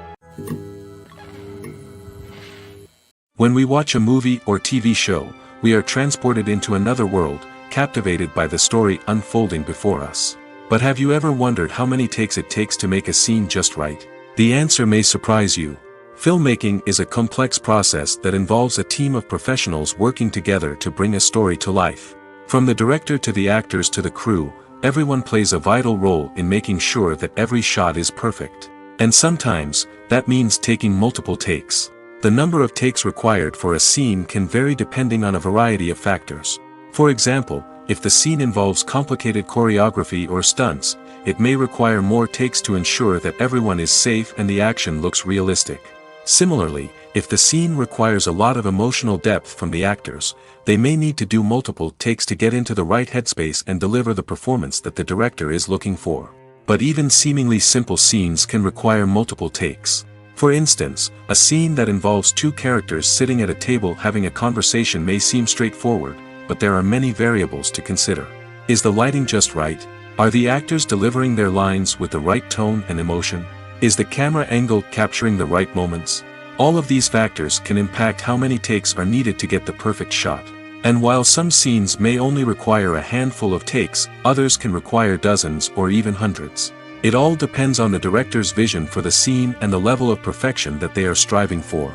When we watch a movie or TV show, we are transported into another world, captivated by the story unfolding before us. But have you ever wondered how many takes it takes to make a scene just right? The answer may surprise you. Filmmaking is a complex process that involves a team of professionals working together to bring a story to life. From the director to the actors to the crew, everyone plays a vital role in making sure that every shot is perfect. And sometimes, that means taking multiple takes. The number of takes required for a scene can vary depending on a variety of factors. For example, if the scene involves complicated choreography or stunts, it may require more takes to ensure that everyone is safe and the action looks realistic. Similarly, if the scene requires a lot of emotional depth from the actors, they may need to do multiple takes to get into the right headspace and deliver the performance that the director is looking for. But even seemingly simple scenes can require multiple takes. For instance, a scene that involves two characters sitting at a table having a conversation may seem straightforward, but there are many variables to consider. Is the lighting just right? Are the actors delivering their lines with the right tone and emotion? Is the camera angle capturing the right moments? All of these factors can impact how many takes are needed to get the perfect shot. And while some scenes may only require a handful of takes, others can require dozens or even hundreds. It all depends on the director's vision for the scene and the level of perfection that they are striving for.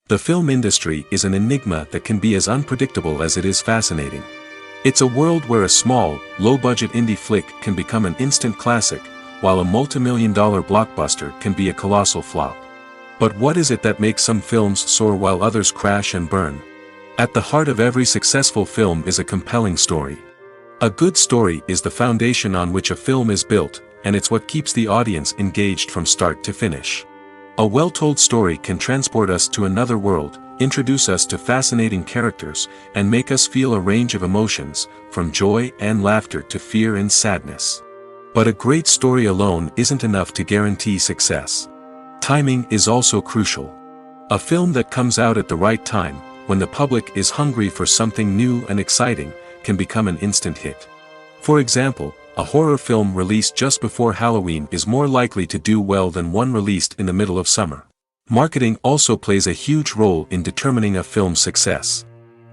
The film industry is an enigma that can be as unpredictable as it is fascinating. It's a world where a small, low-budget indie flick can become an instant classic, while a multi-million-dollar blockbuster can be a colossal flop. But what is it that makes some films soar while others crash and burn? At the heart of every successful film is a compelling story. A good story is the foundation on which a film is built, and it's what keeps the audience engaged from start to finish. A well-told story can transport us to another world, introduce us to fascinating characters, and make us feel a range of emotions, from joy and laughter to fear and sadness. But a great story alone isn't enough to guarantee success. Timing is also crucial. A film that comes out at the right time, when the public is hungry for something new and exciting, can become an instant hit. For example, a horror film released just before Halloween is more likely to do well than one released in the middle of summer. Marketing also plays a huge role in determining a film's success.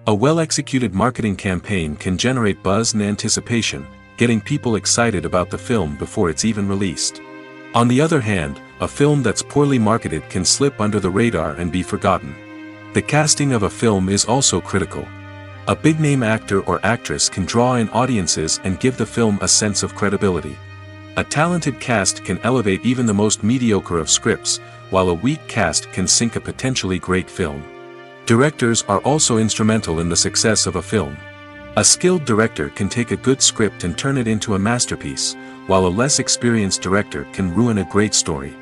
A well-executed marketing campaign can generate buzz and anticipation, getting people excited about the film before it's even released. On the other hand, a film that's poorly marketed can slip under the radar and be forgotten. The casting of a film is also critical. A big-name actor or actress can draw in audiences and give the film a sense of credibility. A talented cast can elevate even the most mediocre of scripts, while a weak cast can sink a potentially great film. Directors are also instrumental in the success of a film. A skilled director can take a good script and turn it into a masterpiece, while a less experienced director can ruin a great story.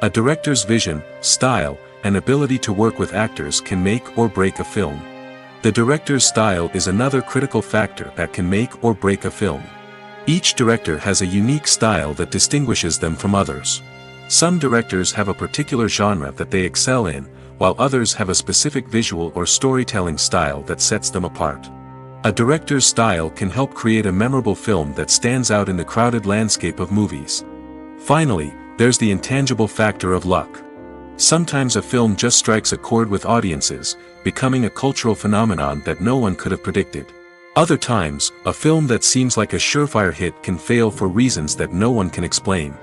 A director's vision, style, and ability to work with actors can make or break a film. The director's style is another critical factor that can make or break a film. Each director has a unique style that distinguishes them from others. Some directors have a particular genre that they excel in, while others have a specific visual or storytelling style that sets them apart. A director's style can help create a memorable film that stands out in the crowded landscape of movies. Finally, there's the intangible factor of luck. Sometimes a film just strikes a chord with audiences, becoming a cultural phenomenon that no one could have predicted. Other times, a film that seems like a surefire hit can fail for reasons that no one can explain.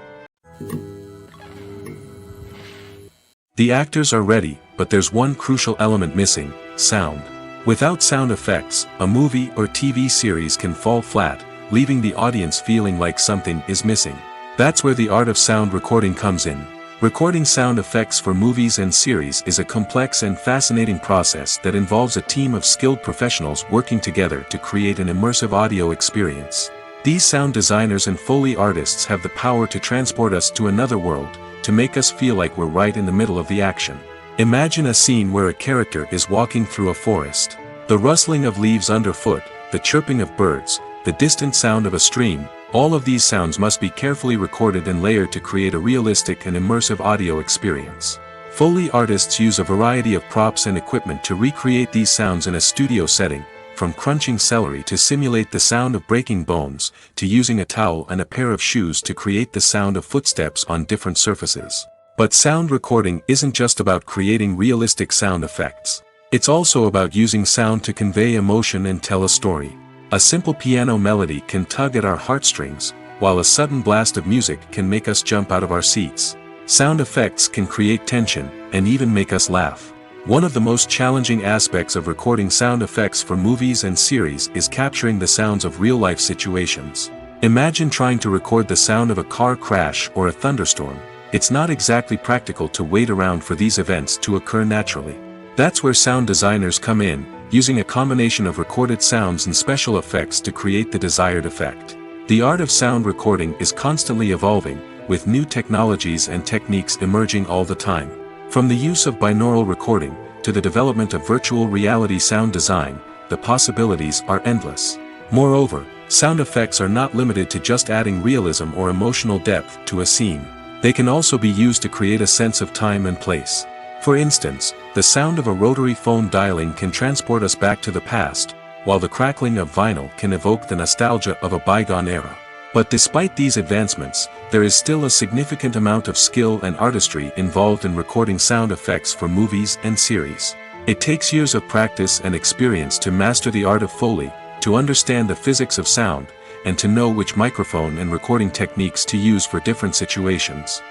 The actors are ready, but there's one crucial element missing: sound. Without sound effects, a movie or TV series can fall flat, leaving the audience feeling like something is missing. That's where the art of sound recording comes in. Recording sound effects for movies and series is a complex and fascinating process that involves a team of skilled professionals working together to create an immersive audio experience. These sound designers and Foley artists have the power to transport us to another world, to make us feel like we're right in the middle of the action. Imagine a scene where a character is walking through a forest. The rustling of leaves underfoot, the chirping of birds, the distant sound of a stream, all of these sounds must be carefully recorded and layered to create a realistic and immersive audio experience. Foley artists use a variety of props and equipment to recreate these sounds in a studio setting, from crunching celery to simulate the sound of breaking bones, to using a towel and a pair of shoes to create the sound of footsteps on different surfaces. But sound recording isn't just about creating realistic sound effects. It's also about using sound to convey emotion and tell a story. A simple piano melody can tug at our heartstrings, while a sudden blast of music can make us jump out of our seats. Sound effects can create tension, and even make us laugh. One of the most challenging aspects of recording sound effects for movies and series is capturing the sounds of real-life situations. Imagine trying to record the sound of a car crash or a thunderstorm. It's not exactly practical to wait around for these events to occur naturally. That's where sound designers come in, using a combination of recorded sounds and special effects to create the desired effect. The art of sound recording is constantly evolving, with new technologies and techniques emerging all the time. From the use of binaural recording, to the development of virtual reality sound design, the possibilities are endless. Moreover, sound effects are not limited to just adding realism or emotional depth to a scene. They can also be used to create a sense of time and place. For instance, the sound of a rotary phone dialing can transport us back to the past, while the crackling of vinyl can evoke the nostalgia of a bygone era. But despite these advancements, there is still a significant amount of skill and artistry involved in recording sound effects for movies and series. It takes years of practice and experience to master the art of Foley, to understand the physics of sound, and to know which microphone and recording techniques to use for different situations.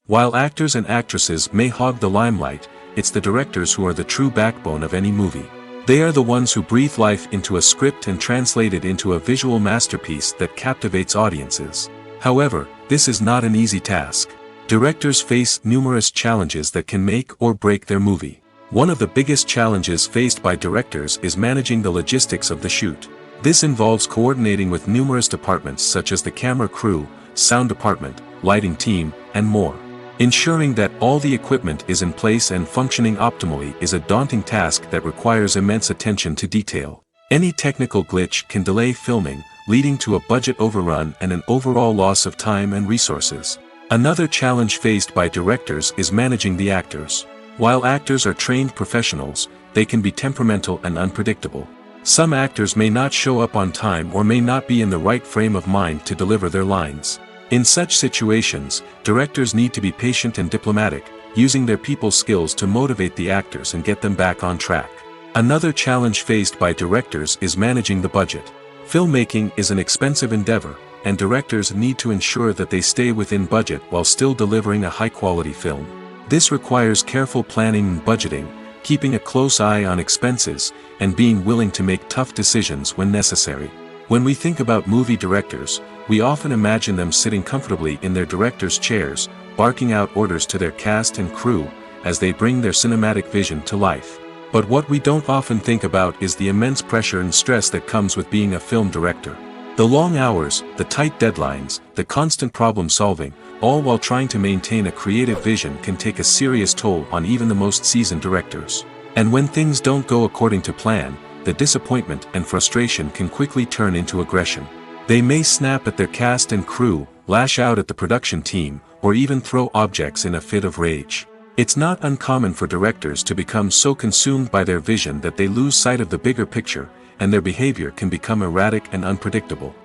While actors and actresses may hog the limelight, it's the directors who are the true backbone of any movie. They are the ones who breathe life into a script and translate it into a visual masterpiece that captivates audiences. However, this is not an easy task. Directors face numerous challenges that can make or break their movie. One of the biggest challenges faced by directors is managing the logistics of the shoot. This involves coordinating with numerous departments such as the camera crew, sound department, lighting team, and more. Ensuring that all the equipment is in place and functioning optimally is a daunting task that requires immense attention to detail. Any technical glitch can delay filming, leading to a budget overrun and an overall loss of time and resources. Another challenge faced by directors is managing the actors. While actors are trained professionals, they can be temperamental and unpredictable. Some actors may not show up on time or may not be in the right frame of mind to deliver their lines. In such situations, directors need to be patient and diplomatic, using their people skills to motivate the actors and get them back on track. Another challenge faced by directors is managing the budget. Filmmaking is an expensive endeavor, and directors need to ensure that they stay within budget while still delivering a high-quality film. This requires careful planning and budgeting, keeping a close eye on expenses, and being willing to make tough decisions when necessary. When we think about movie directors, we often imagine them sitting comfortably in their director's chairs, barking out orders to their cast and crew, as they bring their cinematic vision to life. But what we don't often think about is the immense pressure and stress that comes with being a film director. The long hours, the tight deadlines, the constant problem solving, all while trying to maintain a creative vision can take a serious toll on even the most seasoned directors. And when things don't go according to plan, the disappointment and frustration can quickly turn into aggression. They may snap at their cast and crew, lash out at the production team, or even throw objects in a fit of rage. It's not uncommon for directors to become so consumed by their vision that they lose sight of the bigger picture, and their behavior can become erratic and unpredictable.